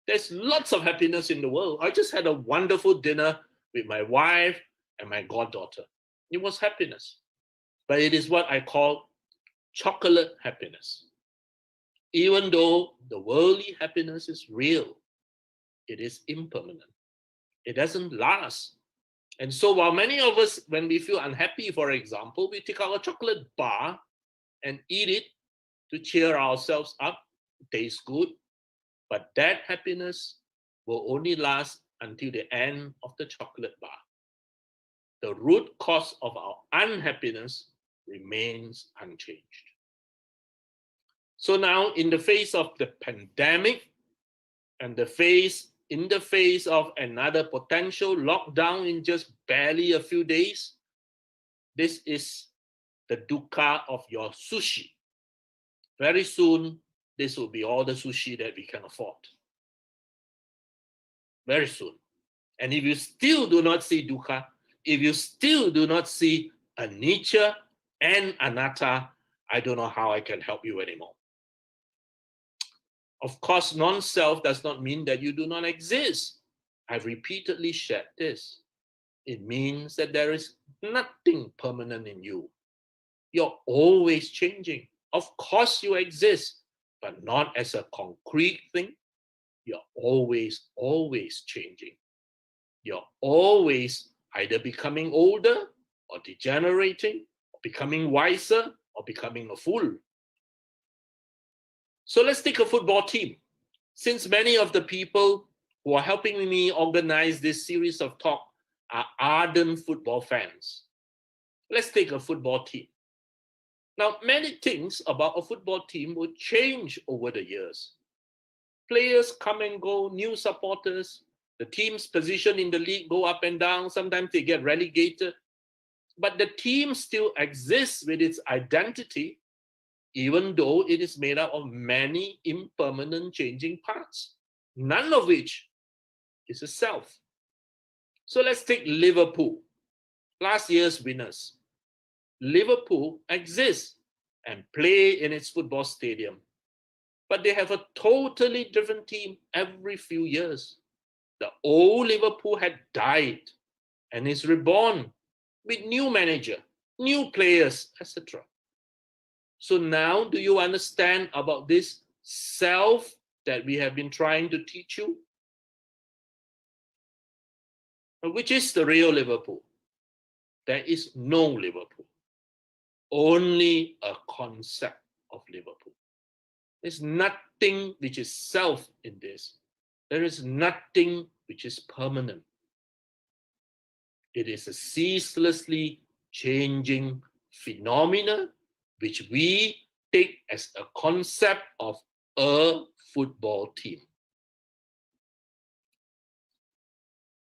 There's lots of happiness in the world. I just had a wonderful dinner with my wife and my goddaughter. It was happiness. But it is what I call chocolate happiness. Even though the worldly happiness is real, it is impermanent. It doesn't last. And so while many of us, when we feel unhappy, for example, we take out a chocolate bar and eat it to cheer ourselves up. It tastes good. But that happiness will only last until the end of the chocolate bar. The root cause of our unhappiness remains unchanged. So now, in the face of the pandemic and in the face of another potential lockdown in just barely a few days, This is the dukkha of your sushi. Very soon, this will be all the sushi that we can afford. Very soon. And if you still do not see dukkha, if you still do not see anicca and anatta, I don't know how I can help you anymore. Of course, non-self does not mean that you do not exist. I've repeatedly shared this. It means that there is nothing permanent in you. You're always changing. Of course you exist, but not as a concrete thing. You're always changing. You're always either becoming older or degenerating, or becoming wiser or becoming a fool. So let's take a football team. Since many of the people who are helping me organize this series of talk are ardent football fans, let's take a football team. Now, many things about a football team will change over the years. Players come and go, new supporters, the team's position in the league go up and down, sometimes they get relegated, but the team still exists with its identity, even though it is made up of many impermanent changing parts, none of which is a self. So let's take Liverpool, last year's winners. Liverpool exists and play in its football stadium, but they have a totally different team every few years. The old Liverpool had died and is reborn with new manager, new players, etc. So now do you understand about this self that we have been trying to teach you? Which is the real Liverpool? There is no Liverpool. Only a concept of Liverpool. There's nothing which is self in this. There is nothing which is permanent. It is a ceaselessly changing phenomena which we take as a concept of a football team.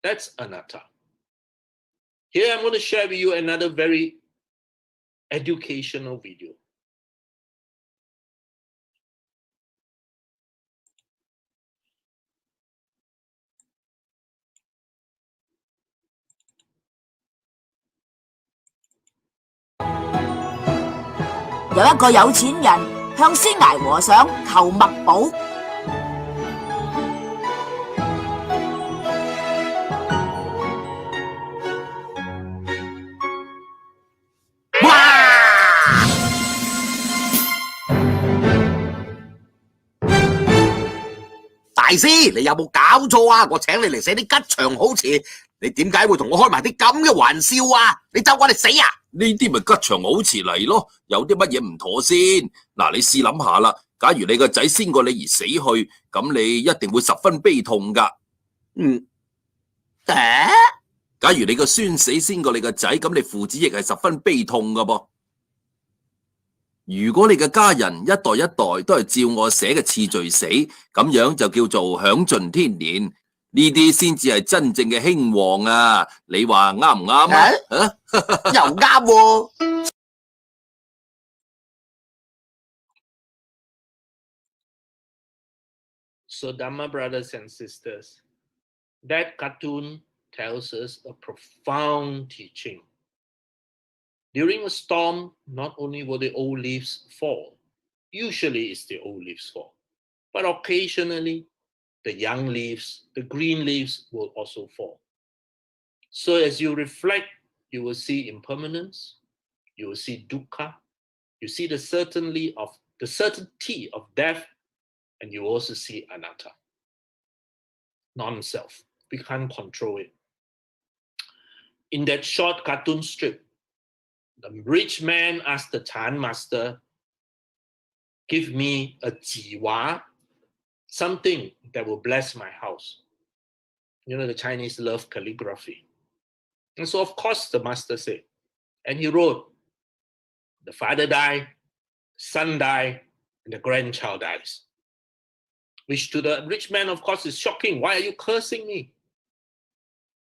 That's anatta. Here I'm going to share with you another very educational video.有一個有錢人向師崖和尚求墨寶。大師，你有冇搞錯啊？我請你嚟寫啲吉祥好詞，你點解會同我開埋啲咁嘅玩笑啊？你咒我哋死啊？呢啲咪吉祥好詞嚟咯，有啲乜嘢唔妥先？嗱，你試諗下啦，假如你個仔先過你而死去，咁你一定會十分悲痛噶。假如你個孫死先過你個仔，咁你父子亦係十分悲痛噶噃。如果你嘅家人一代一代都係照我寫嘅次序死，咁樣就叫做享盡天年，呢啲先至係真正嘅興旺啊！你話啱唔啱啊？又啱喎。So Dhamma brothers and sisters, that cartoon tells us a profound teaching. During a storm, not only will the old leaves fall, usually it's the old leaves fall, but occasionally the young leaves, the green leaves will also fall. So as you reflect, you will see impermanence, you will see dukkha, you see the certainty of death, and you also see anatta, non-self. We can't control it. In that short cartoon strip, the rich man asked the Chan master, give me a jiwa, something that will bless my house. You know, the Chinese love calligraphy. And so, of course, the master said, and he wrote, the father died, son died, and the grandchild dies. Which to the rich man, of course, is shocking. Why are you cursing me?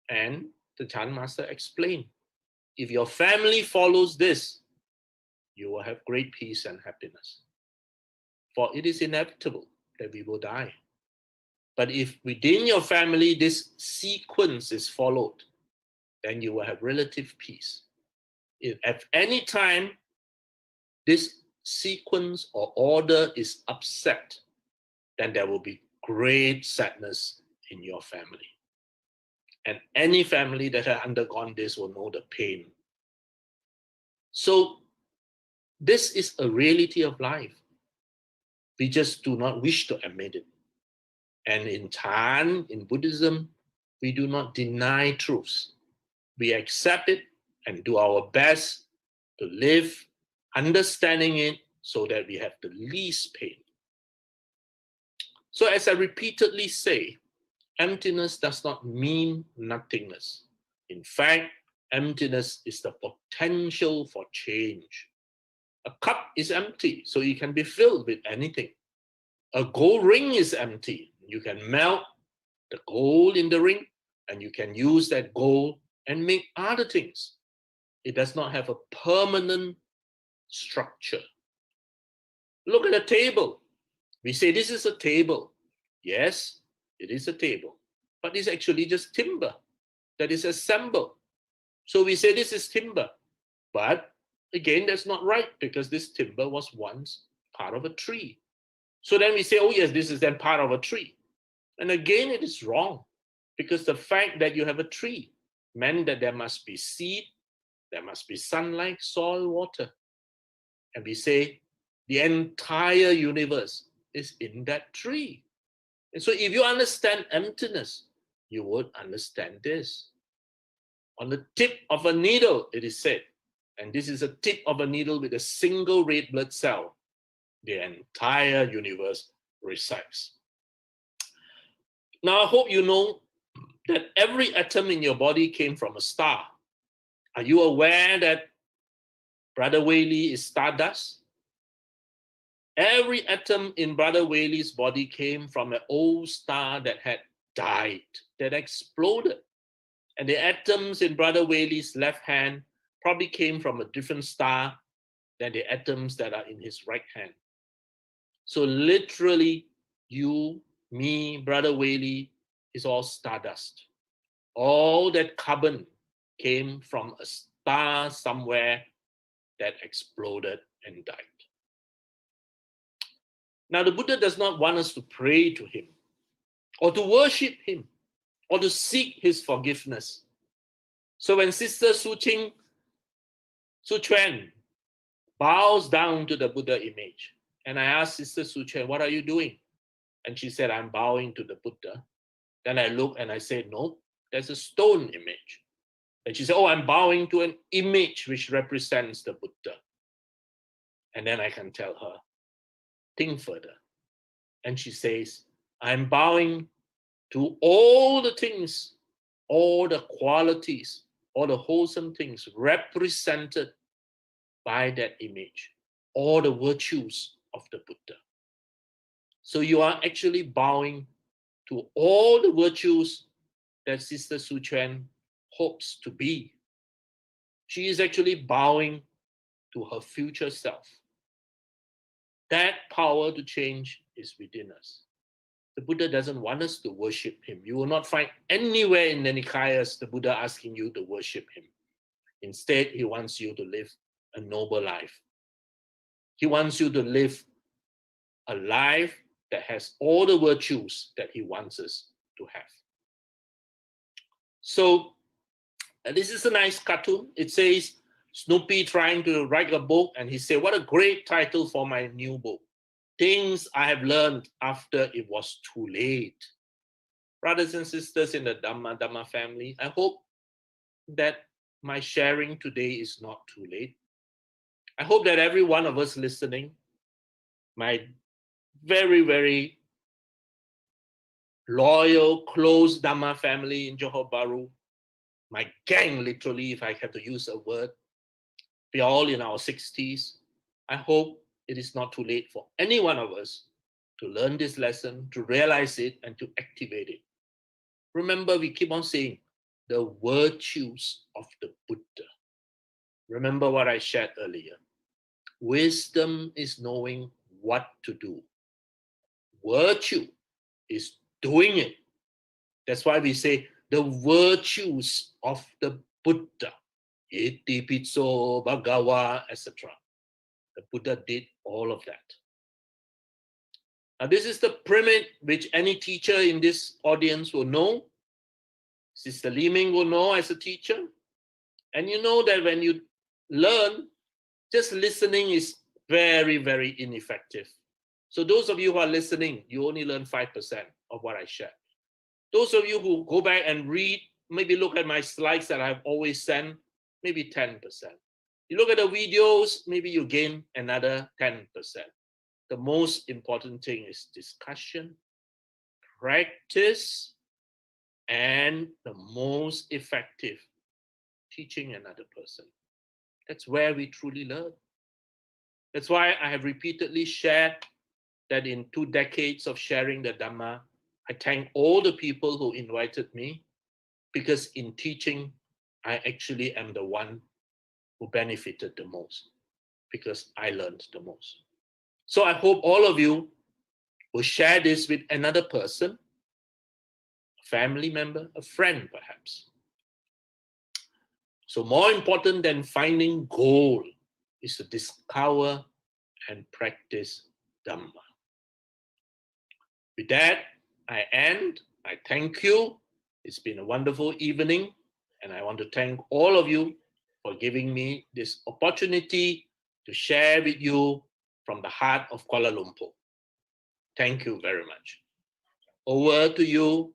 And the Chan master explained, if your family follows this, you will have great peace and happiness. For it is inevitable that we will die. But if within your family this sequence is followed, then you will have relative peace. If at any time this sequence or order is upset, then there will be great sadness in your family. And any family that has undergone this will know the pain. So this is a reality of life. We just do not wish to admit it. And in Chan, in Buddhism, we do not deny truths. We accept it and do our best to live understanding it so that we have the least pain. So as I repeatedly say, emptiness does not mean nothingness. In fact, emptiness is the potential for change. A cup is empty, so it can be filled with anything. A gold ring is empty. You can melt the gold in the ring, and you can use that gold and make other things. It does not have a permanent structure. Look at a table. We say this is a table. Yes, it is a table, but it's actually just timber that is assembled. So we say this is timber, but again, that's not right because this timber was once part of a tree. So then we say, oh yes, this is then part of a tree. And again, it is wrong because the fact that you have a tree meant that there must be seed, there must be sunlight, soil, water. And we say the entire universe is in that tree. And so if you understand emptiness, you would understand this. On the tip of a needle, it is said, and this is a tip of a needle with a single red blood cell, the entire universe resides. Now, I hope you know that every atom in your body came from a star. Are you aware that Brother Whaley is stardust? Every atom in Brother Whaley's body came from an old star that had died, that exploded. And the atoms in Brother Whaley's left hand probably came from a different star than the atoms that are in his right hand. So literally, you, me, Brother Whaley is all stardust. All that carbon came from a star somewhere that exploded and died. Now, the Buddha does not want us to pray to him or to worship him or to seek his forgiveness. So when Sister Su Chuan bows down to the Buddha image, and I asked Sister Su Chuan, what are you doing? And she said, I'm bowing to the Buddha. Then I looked and I said, no, there's a stone image. And she said, oh, I'm bowing to an image which represents the Buddha. And then I can tell her, think further. And she says, I'm bowing to all the things, all the qualities, all the wholesome things represented by that image, all the virtues of the Buddha. So you are actually bowing to all the virtues that Sister Su Chuan hopes to be. She is actually bowing to her future self. That power to change is within us. The Buddha doesn't want us to worship him. You will not find anywhere in the Nikayas the Buddha asking you to worship him. Instead, he wants you to live a noble life. He wants you to live a life that has all the virtues that he wants us to have. So this is a nice cartoon. It says Snoopy trying to write a book, and he said, what a great title for my new book. Things I have learned after it was too late. Brothers and sisters in the Dhamma family, I hope that my sharing today is not too late. I hope that every one of us listening, my very, very loyal, close Dhamma family in Johor Bahru, my gang, literally, if I have to use a word, we are all in our 60s. I hope it is not too late for any one of us to learn this lesson, to realize it, and to activate it. Remember, we keep on saying the virtues of the Buddha. Remember what I shared earlier. Wisdom is knowing what to do. Virtue is doing it. That's why we say the virtues of the Buddha, Iti Pitso, Bhagawa, etc. The Buddha did all of that. Now, this is the pyramid which any teacher in this audience will know. Sister Li Ming will know as a teacher. And you know that when you learn, just listening is very, very ineffective. So those of you who are listening, you only learn 5% of what I shared. Those of you who go back and read, maybe look at my slides that I've always sent, maybe 10%. You look at the videos, maybe you gain another 10%. The most important thing is discussion, practice, and the most effective, teaching another person. That's where we truly learn. That's why I have repeatedly shared that in 2 decades of sharing the Dhamma, I thank all the people who invited me, because in teaching, I actually am the one who benefited the most, because I learned the most. So I hope all of you will share this with another person, a family member, a friend perhaps. So more important than finding gold is to discover and practice Dhamma. With that, I end. I thank you. It's been a wonderful evening, and I want to thank all of you for giving me this opportunity to share with you from the heart of Kuala Lumpur. Thank you very much. Over to you,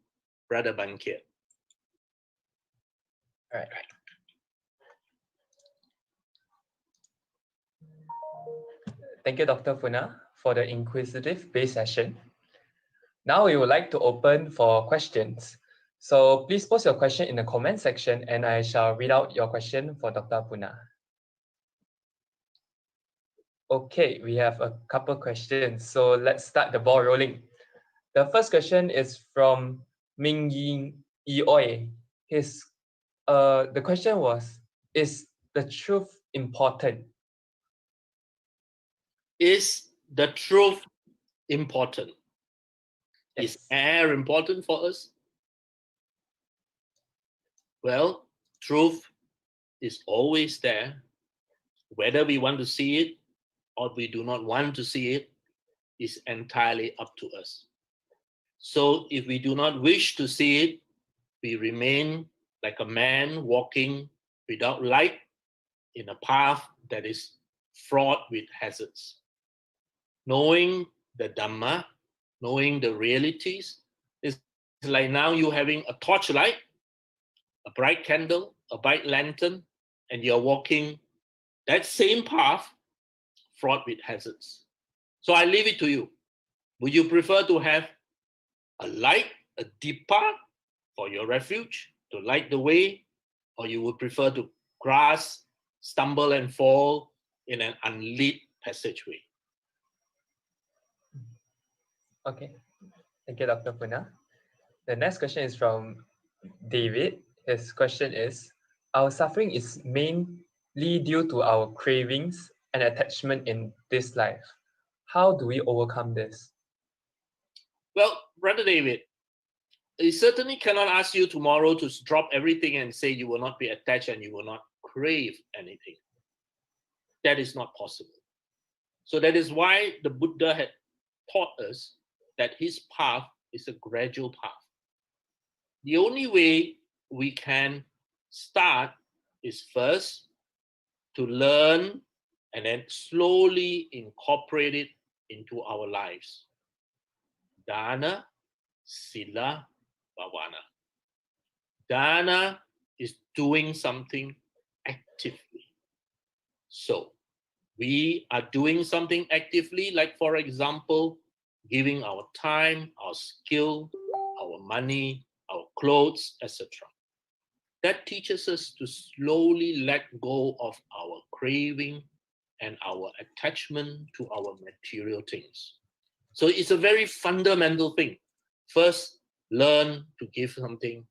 Brother Bankier. All right. Thank you, Dr. Punna, for the inquisitive base session. Now we would like to open for questions. So please post your question in the comment section and I shall read out your question for Dr. Punna. Okay, we have a couple questions. So let's start the ball rolling. The first question is from Ming Yi Oi. The question was, is the truth important? Is the truth important? Yes. Is air important for us? Well, truth is always there. Whether we want to see it or we do not want to see it is entirely up to us. So if we do not wish to see it, we remain like a man walking without light in a path that is fraught with hazards. Knowing the Dhamma, knowing the realities, is like now you having a torchlight, a bright candle, a bright lantern, and you're walking that same path fraught with hazards. So I leave it to you. Would you prefer to have a light, a deepa for your refuge to light the way, or you would prefer to grasp, stumble and fall in an unlit passageway? Okay, thank you, Dr. Punna. The next question is from David. His question is, our suffering is mainly due to our cravings and attachment in this life. How do we overcome this? Well, Brother David, I certainly cannot ask you tomorrow to drop everything and say you will not be attached and you will not crave anything. That is not possible. So that is why the Buddha had taught us that his path is a gradual path. The only way we can start is first to learn and then slowly incorporate it into our lives. Dana, Sila, Bhavana. Dana is doing something actively. So we are doing something actively, like for example, giving our time, our skill, our money, our clothes, etc. That teaches us to slowly let go of our craving and our attachment to our material things. So it's a very fundamental thing. First, learn to give something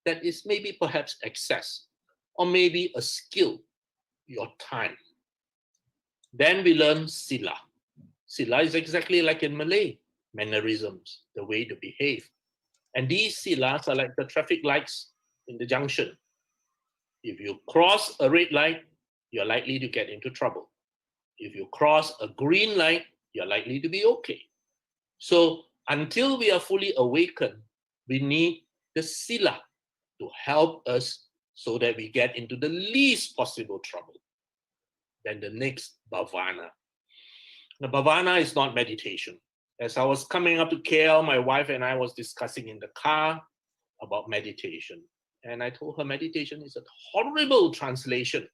that is maybe perhaps excess, or maybe a skill your time. Then we learn sila. Sila is exactly like in Malay, mannerisms, the way to behave. And these silas are like the traffic lights in the junction. If you cross a red light, you're likely to get into trouble. If you cross a green light, you're likely to be okay. So until we are fully awakened, we need the sila to help us so that we get into the least possible trouble. Then the next, bhavana. The bhavana is not meditation. As I was coming up to KL, my wife and I was discussing in the car about meditation. And I told her meditation is a horrible translation,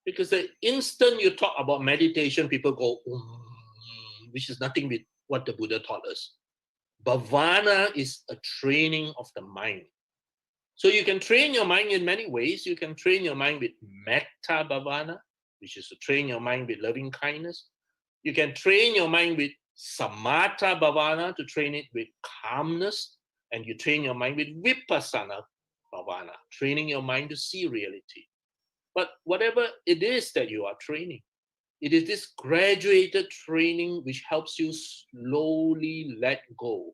because the instant you talk about meditation, people go, which is nothing with what the Buddha taught us. Bhavana is a training of the mind. So you can train your mind in many ways. You can train your mind with metta bhavana, which is to train your mind with loving kindness. You can train your mind with samatha bhavana, to train it with calmness. And you train your mind with vipassana bhavana, training your mind to see reality. But whatever it is that you are training, it is this graduated training which helps you slowly let go.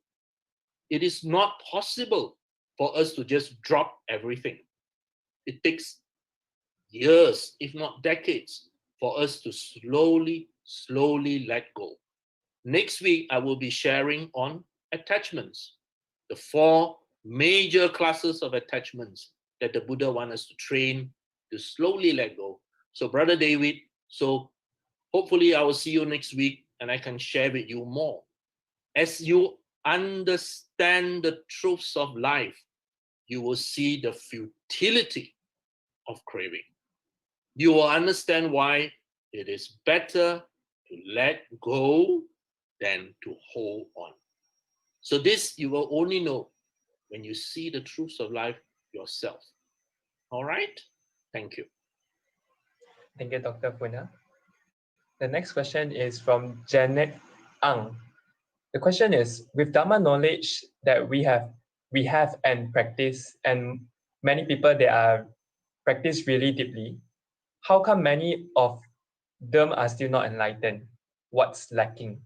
It is not possible for us to just drop everything. It takes years, if not decades, for us to slowly let go. Next week, I will be sharing on attachments, the 4 major classes of attachments that the Buddha wants us to train to slowly let go. So Brother David, so hopefully I will see you next week and I can share with you more. As you understand the truths of life, you will see the futility of craving. You will understand why it is better to let go than to hold on. So this you will only know when you see the truths of life yourself. All right? Thank you. Thank you, Dr. Punna. The next question is from Janet Ang. The question is, with Dhamma knowledge that we have and practice, and many people that are practice really deeply, how come many of them are still not enlightened? What's lacking?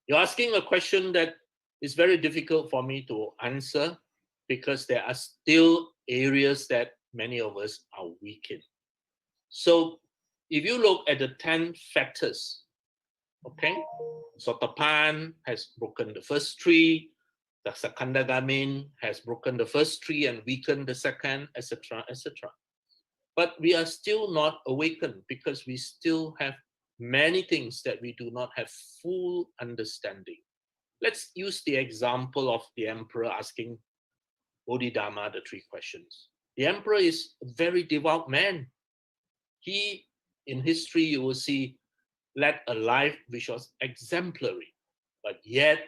You're asking a question that is very difficult for me to answer, because there are still areas that many of us are weak in. So if you look at the 10 factors, okay, Sotapan has broken the first 3, the Sakandagamin has broken the first 3 and weakened the second, etc., etc. But we are still not awakened, because we still have many things that we do not have full understanding. Let's use the example of the emperor asking Bodhidharma the 3 questions. The emperor is a very devout man. He, in history, you will see, led a life which was exemplary. But yet,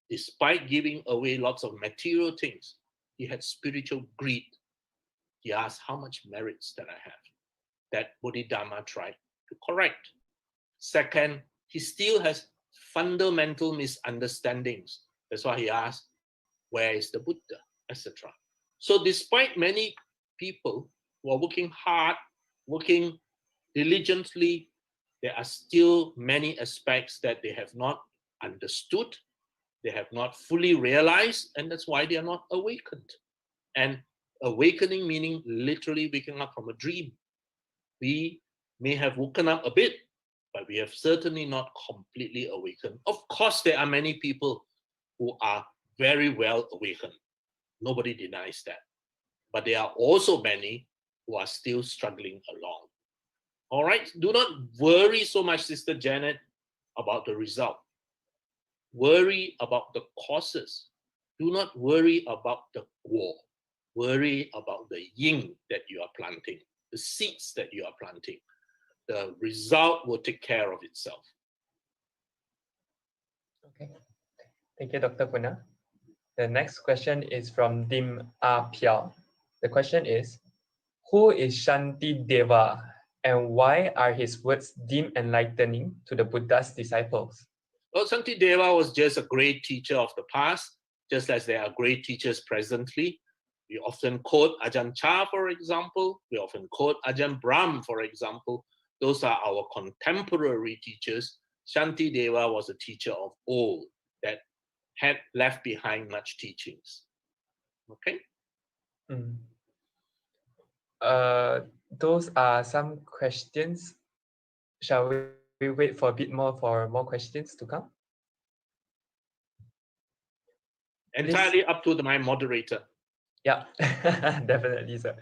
despite giving away lots of material things, he had spiritual greed. He asked, how much merits that I have? That Bodhidharma tried to correct. Second, he still has fundamental misunderstandings. That's why he asked, where is the Buddha, etc. So despite many people who are working hard, working diligently, there are still many aspects that they have not understood, they have not fully realized, and that's why they are not awakened. And awakening meaning literally waking up from a dream. We may have woken up a bit, but we have certainly not completely awakened. Of course, there are many people who are very well awakened. Nobody denies that. But there are also many who are still struggling along. All right, do not worry so much, Sister Janet, about the result. Worry about the causes. Do not worry about the guo. Worry about the yin that you are planting, the seeds that you are planting. The result will take care of itself. Okay, thank you, Dr. Punna. The next question is from Dim A Piao. The question is, who is Shanti Deva and why are his words deemed enlightening to the Buddha's disciples? Well, Shanti Deva was just a great teacher of the past, just as there are great teachers presently. We often quote Ajahn Chah, for example. We often quote Ajahn Brahm, for example. Those are our contemporary teachers. Shanti Deva was a teacher of old that had left behind much teachings. Okay? Mm. Those are some questions. Shall we wait for a bit more for more questions to come? Entirely up to my moderator. Yeah, definitely, sir.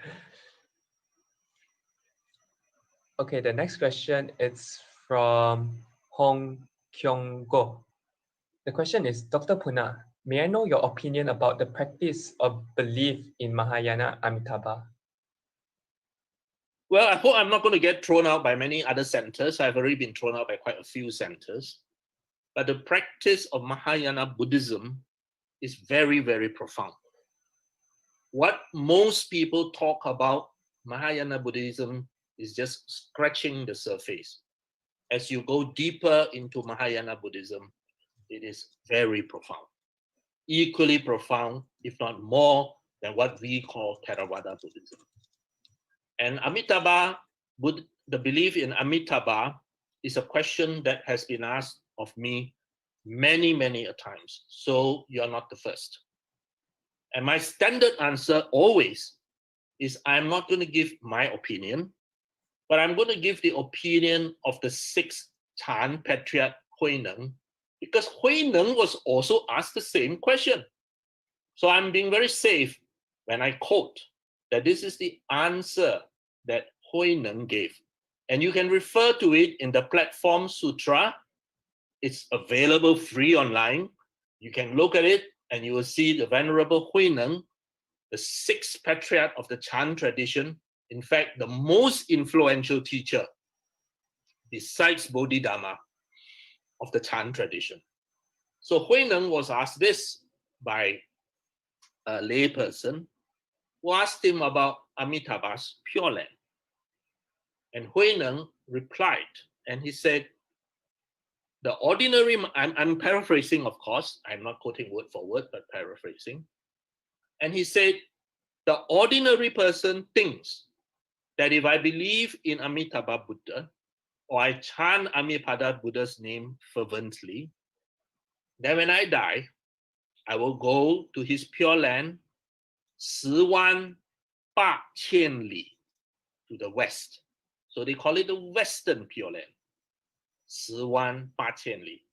Okay, the next question is from Hong Kyong Go. The question is, Dr. Punna, may I know your opinion about the practice of belief in Mahayana Amitabha? Well, I hope I'm not going to get thrown out by many other centers. I've already been thrown out by quite a few centers. But the practice of Mahayana Buddhism is very, very profound. What most people talk about Mahayana Buddhism is just scratching the surface. As you go deeper into Mahayana Buddhism, it is very profound. Equally profound, if not more, than what we call Theravada Buddhism. And Amitabha, the belief in Amitabha is a question that has been asked of me many, many a times. So you're not the first. And my standard answer always is I'm not going to give my opinion, but I'm going to give the opinion of the sixth Chan Patriarch Huineng, because Huineng was also asked the same question. So I'm being very safe when I quote that this is the answer that Huineng gave. And you can refer to it in the Platform Sutra. It's available free online. You can look at it and you will see the Venerable Huineng, the sixth patriarch of the Chan tradition, in fact, the most influential teacher besides Bodhidharma of the Chan tradition. So Huineng was asked this by a layperson who asked him about Amitabha's Pure Land. And Huineng replied, and he said, the ordinary, I'm paraphrasing, of course, I'm not quoting word for word, but paraphrasing. And he said, the ordinary person thinks that if I believe in Amitabha Buddha, or I chant Amitabha Buddha's name fervently, then when I die, I will go to his Pure Land, 10,800,000 里, to the west. So they call it the Western Pure Land. 10,800,000 里,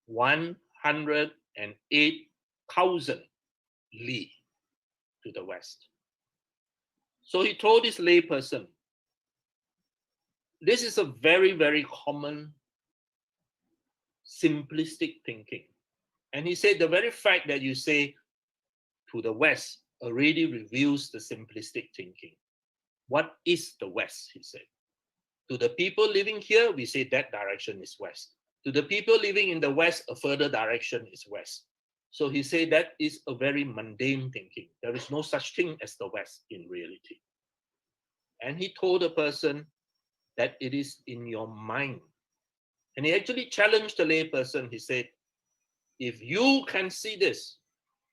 108,000 li to the west. So he told this layperson, this is a very, very common simplistic thinking. And he said the very fact that you say to the west already reveals the simplistic thinking. What is the west, he said. To the people living here, we say that direction is west. To the people living in the west, a further direction is west. So he said that is a very mundane thinking. There is no such thing as the west in reality. And he told the person that it is in your mind. And he actually challenged the layperson. He said, if you can see this,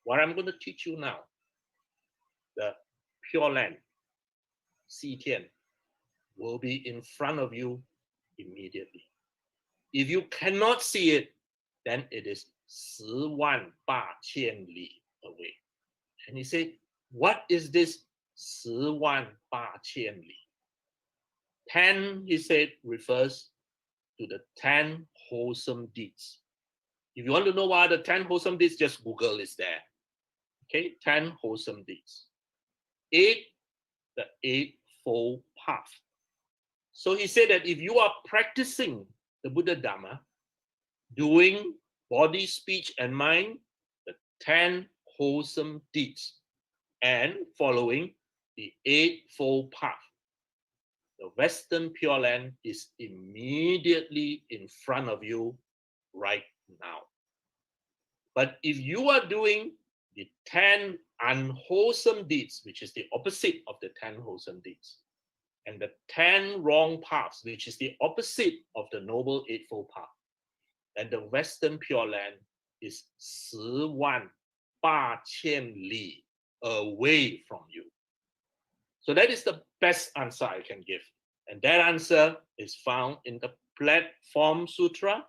what I'm going to teach you now, the Pure Land, Xitian, will be in front of you immediately. If you cannot see it, then it is 10,800,000 里 away. And he said, what is this 10,800,000 里? 10, he said, refers to the 10 wholesome deeds. If you want to know what are the 10 wholesome deeds, just Google is there. Okay, 10 wholesome deeds. 8, the Eightfold Path. So he said that if you are practicing the Buddha Dhamma, doing body, speech, and mind, the 10 wholesome deeds, and following the Eightfold Path, the Western Pure Land is immediately in front of you right now. But if you are doing the 10 unwholesome deeds, which is the opposite of the 10 wholesome deeds, and the 10 wrong paths, which is the opposite of the Noble Eightfold Path, and the Western Pure Land is 10,800,000 里 away from you. So that is the best answer I can give. And that answer is found in the Platform Sutra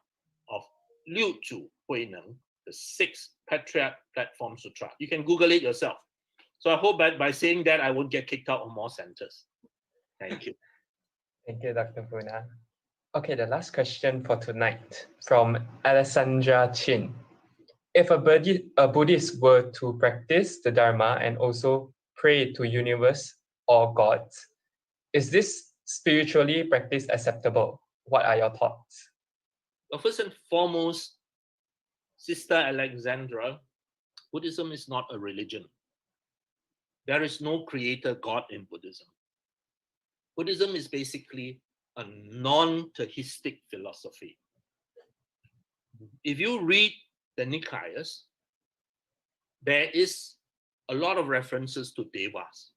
of Liu Zhu Hui Neng, the 6th Patriarch Platform Sutra. You can Google it yourself. So I hope that by saying that, I won't get kicked out of more centers. Thank you. Thank you, Dr. Punna. Okay, the last question for tonight from Alessandra Chin. If a Buddhist were to practice the Dharma and also pray to universe or gods, is this spiritually practice acceptable? What are your thoughts? Well, first and foremost, Sister Alexandra, Buddhism is not a religion. There is no creator God in Buddhism. Buddhism is basically a non-theistic philosophy. If you read the Nikayas, there is a lot of references to devas.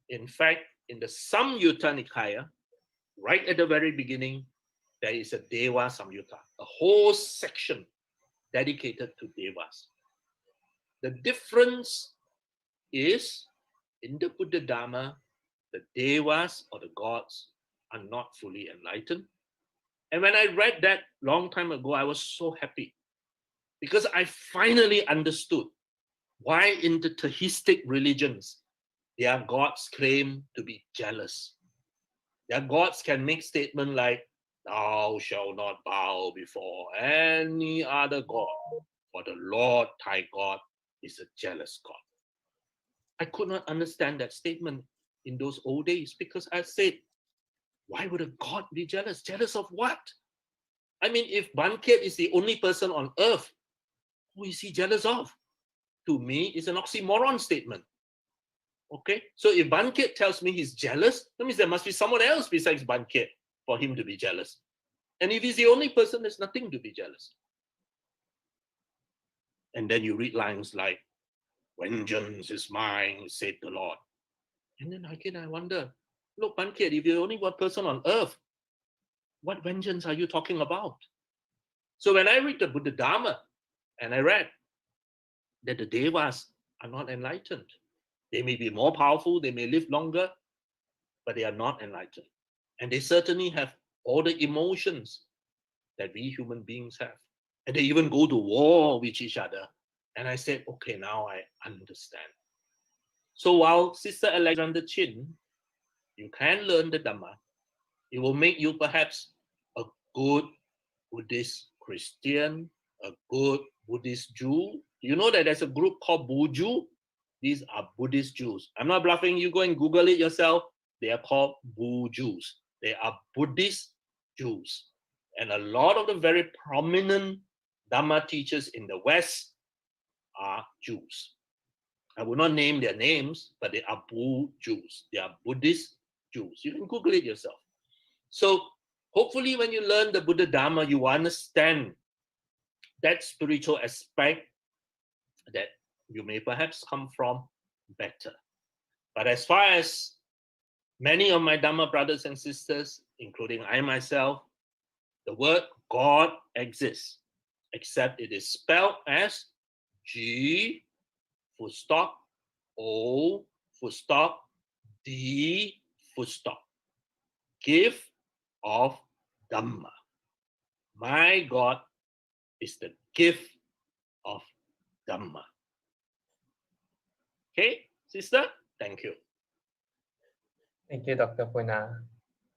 In fact, in the Samyutta Nikaya, right at the very beginning, there is a Deva Samyutta, a whole section dedicated to devas. The difference is in the Buddha Dhamma, the devas or the gods are not fully enlightened. And when I read that long time ago, I was so happy because I finally understood why in the theistic religions, their gods claim to be jealous. Their gods can make statements like, "Thou shalt not bow before any other god, for the Lord thy God is a jealous God." I could not understand that statement in those old days because I said, why would a god be jealous? Jealous of what? I mean, if Banket is the only person on earth, who is he jealous of? To me, it's an oxymoron statement. Okay, so if Banket tells me he's jealous, that means there must be someone else besides Banket for him to be jealous. And if he's the only person, there's nothing to be jealous. And then you read lines like, "Vengeance is mine, said the Lord." And then again, I wonder, look, Banket, if you're only one person on earth, what vengeance are you talking about? So when I read the Buddha Dhamma, and I read that the devas are not enlightened, they may be more powerful, they may live longer, but they are not enlightened. And they certainly have all the emotions that we human beings have. And they even go to war with each other. And I said, okay, now I understand. So while Sister Alexander Chin, you can learn the Dhamma, it will make you perhaps a good Buddhist Christian, a good Buddhist Jew. You know that there's a group called Buju? These are Buddhist Jews. I'm not bluffing. You go and Google it yourself. They are called Bujus. They are Buddhist Jews. And a lot of the very prominent Dhamma teachers in the West are Jews. I will not name their names, but they are Bujus. They are Buddhist Jews. You can Google it yourself. So hopefully when you learn the Buddha Dhamma, you understand that spiritual aspect that you may perhaps come from better. But as far as many of my Dhamma brothers and sisters, including I myself, the word God exists, except it is spelled as G, full stop, O, full stop, D, full stop. Gift of Dhamma. My God is the gift of Dhamma. Okay, sister, thank you. Thank you, Dr. Punna.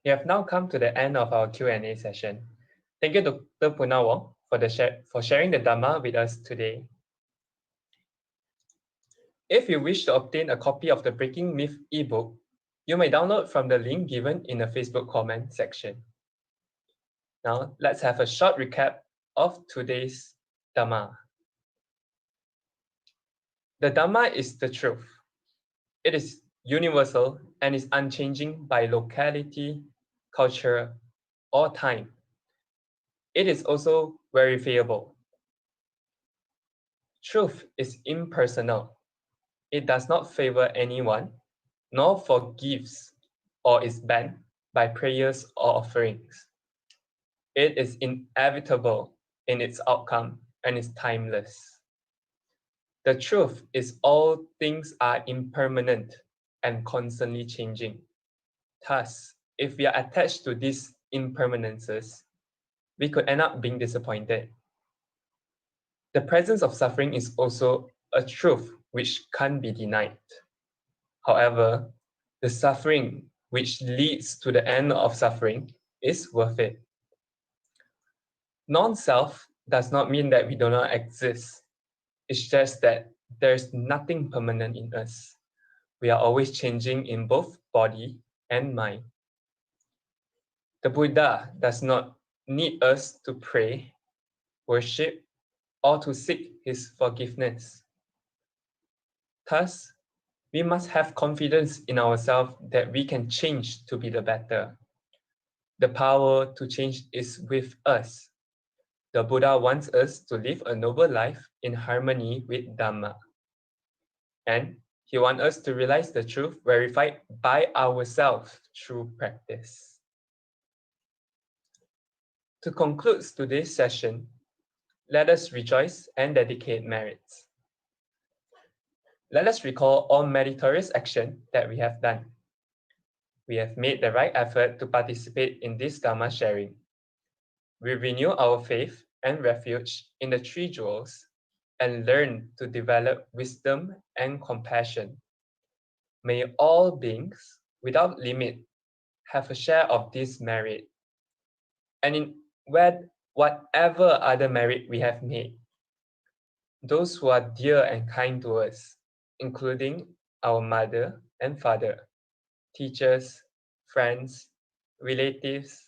We have now come to the end of our Q&A session. Thank you, Dr. Punna Wong, for sharing the Dhamma with us today. If you wish to obtain a copy of the Breaking Myth ebook, you may download from the link given in the Facebook comment section. Now, let's have a short recap of today's Dhamma. The Dhamma is the truth. It is universal and is unchanging by locality, culture, or time. It is also verifiable. Truth is impersonal. It does not favor anyone, nor forgives or is banned by prayers or offerings. It is inevitable in its outcome and is timeless. The truth is all things are impermanent and constantly changing. Thus, if we are attached to these impermanences, we could end up being disappointed. The presence of suffering is also a truth which can't be denied. However, the suffering which leads to the end of suffering is worth it. Non-self does not mean that we do not exist. It's just that there's nothing permanent in us. We are always changing in both body and mind. The Buddha does not need us to pray, worship, or to seek his forgiveness. Thus, we must have confidence in ourselves that we can change to be the better. The power to change is with us. The Buddha wants us to live a noble life in harmony with Dhamma. And he wants us to realize the truth verified by ourselves through practice. To conclude today's session, let us rejoice and dedicate merits. Let us recall all meritorious action that we have done. We have made the right effort to participate in this Dhamma sharing. We renew our faith and refuge in the three jewels and learn to develop wisdom and compassion. May all beings, without limit, have a share of this merit. And in whatever other merit we have made, those who are dear and kind to us, including our mother and father, teachers, friends, relatives,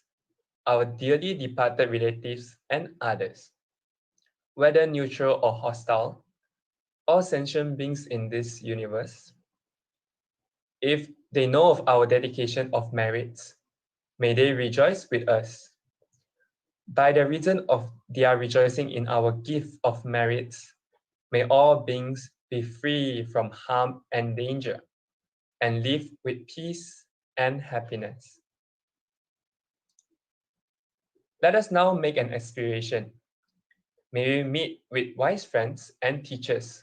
our dearly departed relatives, and others, whether neutral or hostile, all sentient beings in this universe, if they know of our dedication of merits, may they rejoice with us. By the reason of their rejoicing in our gift of merits, may all beings be free from harm and danger, and live with peace and happiness. Let us now make an aspiration. May we meet with wise friends and teachers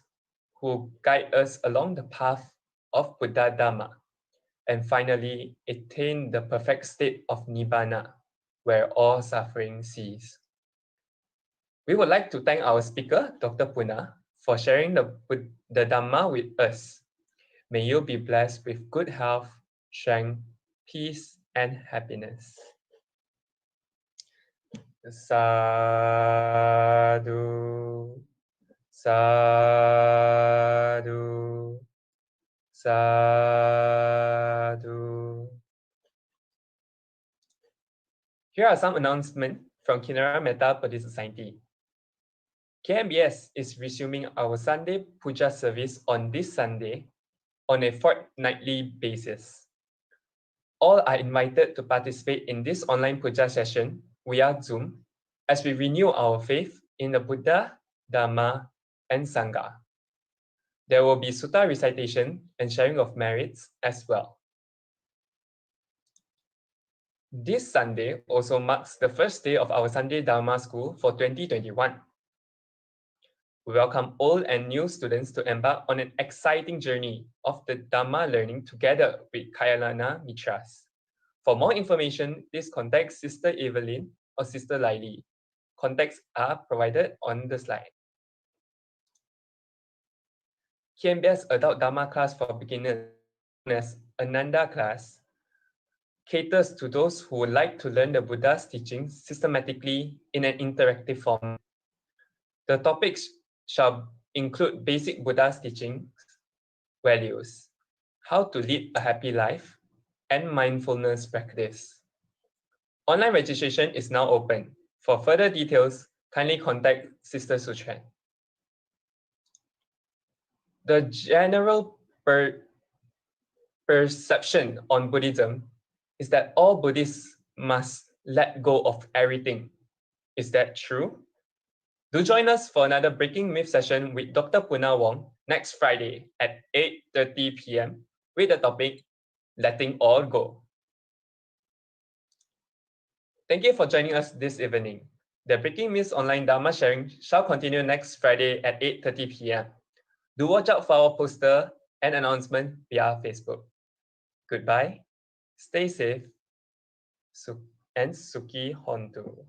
who guide us along the path of Buddha Dhamma, and finally attain the perfect state of Nibbana, where all suffering cease. We would like to thank our speaker, Dr. Punna, for sharing the Dhamma with us. May you be blessed with good health, strength, peace, and happiness. Sadhu, sadhu, sadhu. Here are some announcements from Kinara Metta Buddhist Society. KMBS is resuming our Sunday Puja service on this Sunday on a fortnightly basis. All are invited to participate in this online puja session via Zoom as we renew our faith in the Buddha, Dhamma, and Sangha. There will be sutta recitation and sharing of merits as well. This Sunday also marks the first day of our Sunday Dharma School for 2021. We welcome old and new students to embark on an exciting journey of the Dhamma learning together with Kayalana Mitras. For more information, please contact Sister Evelyn or Sister Laili. Contacts are provided on the slide. KMBS Adult Dhamma class for beginners, known as Ananda class, caters to those who would like to learn the Buddha's teachings systematically in an interactive form. The topics shall include basic Buddha's teachings, values, how to lead a happy life, and mindfulness practice. Online registration is now open. For further details, kindly contact Sister Suchuan. The general perception on Buddhism is that all Buddhists must let go of everything. Is that true? Do join us for another Breaking Myth session with Dr. Punna Wong next Friday at 8:30 p.m. with the topic, Letting All Go. Thank you for joining us this evening. The Breaking Myths online Dhamma sharing shall continue next Friday at 8:30 p.m. Do watch out for our poster and announcement via Facebook. Goodbye, stay safe, and Suki Hontu.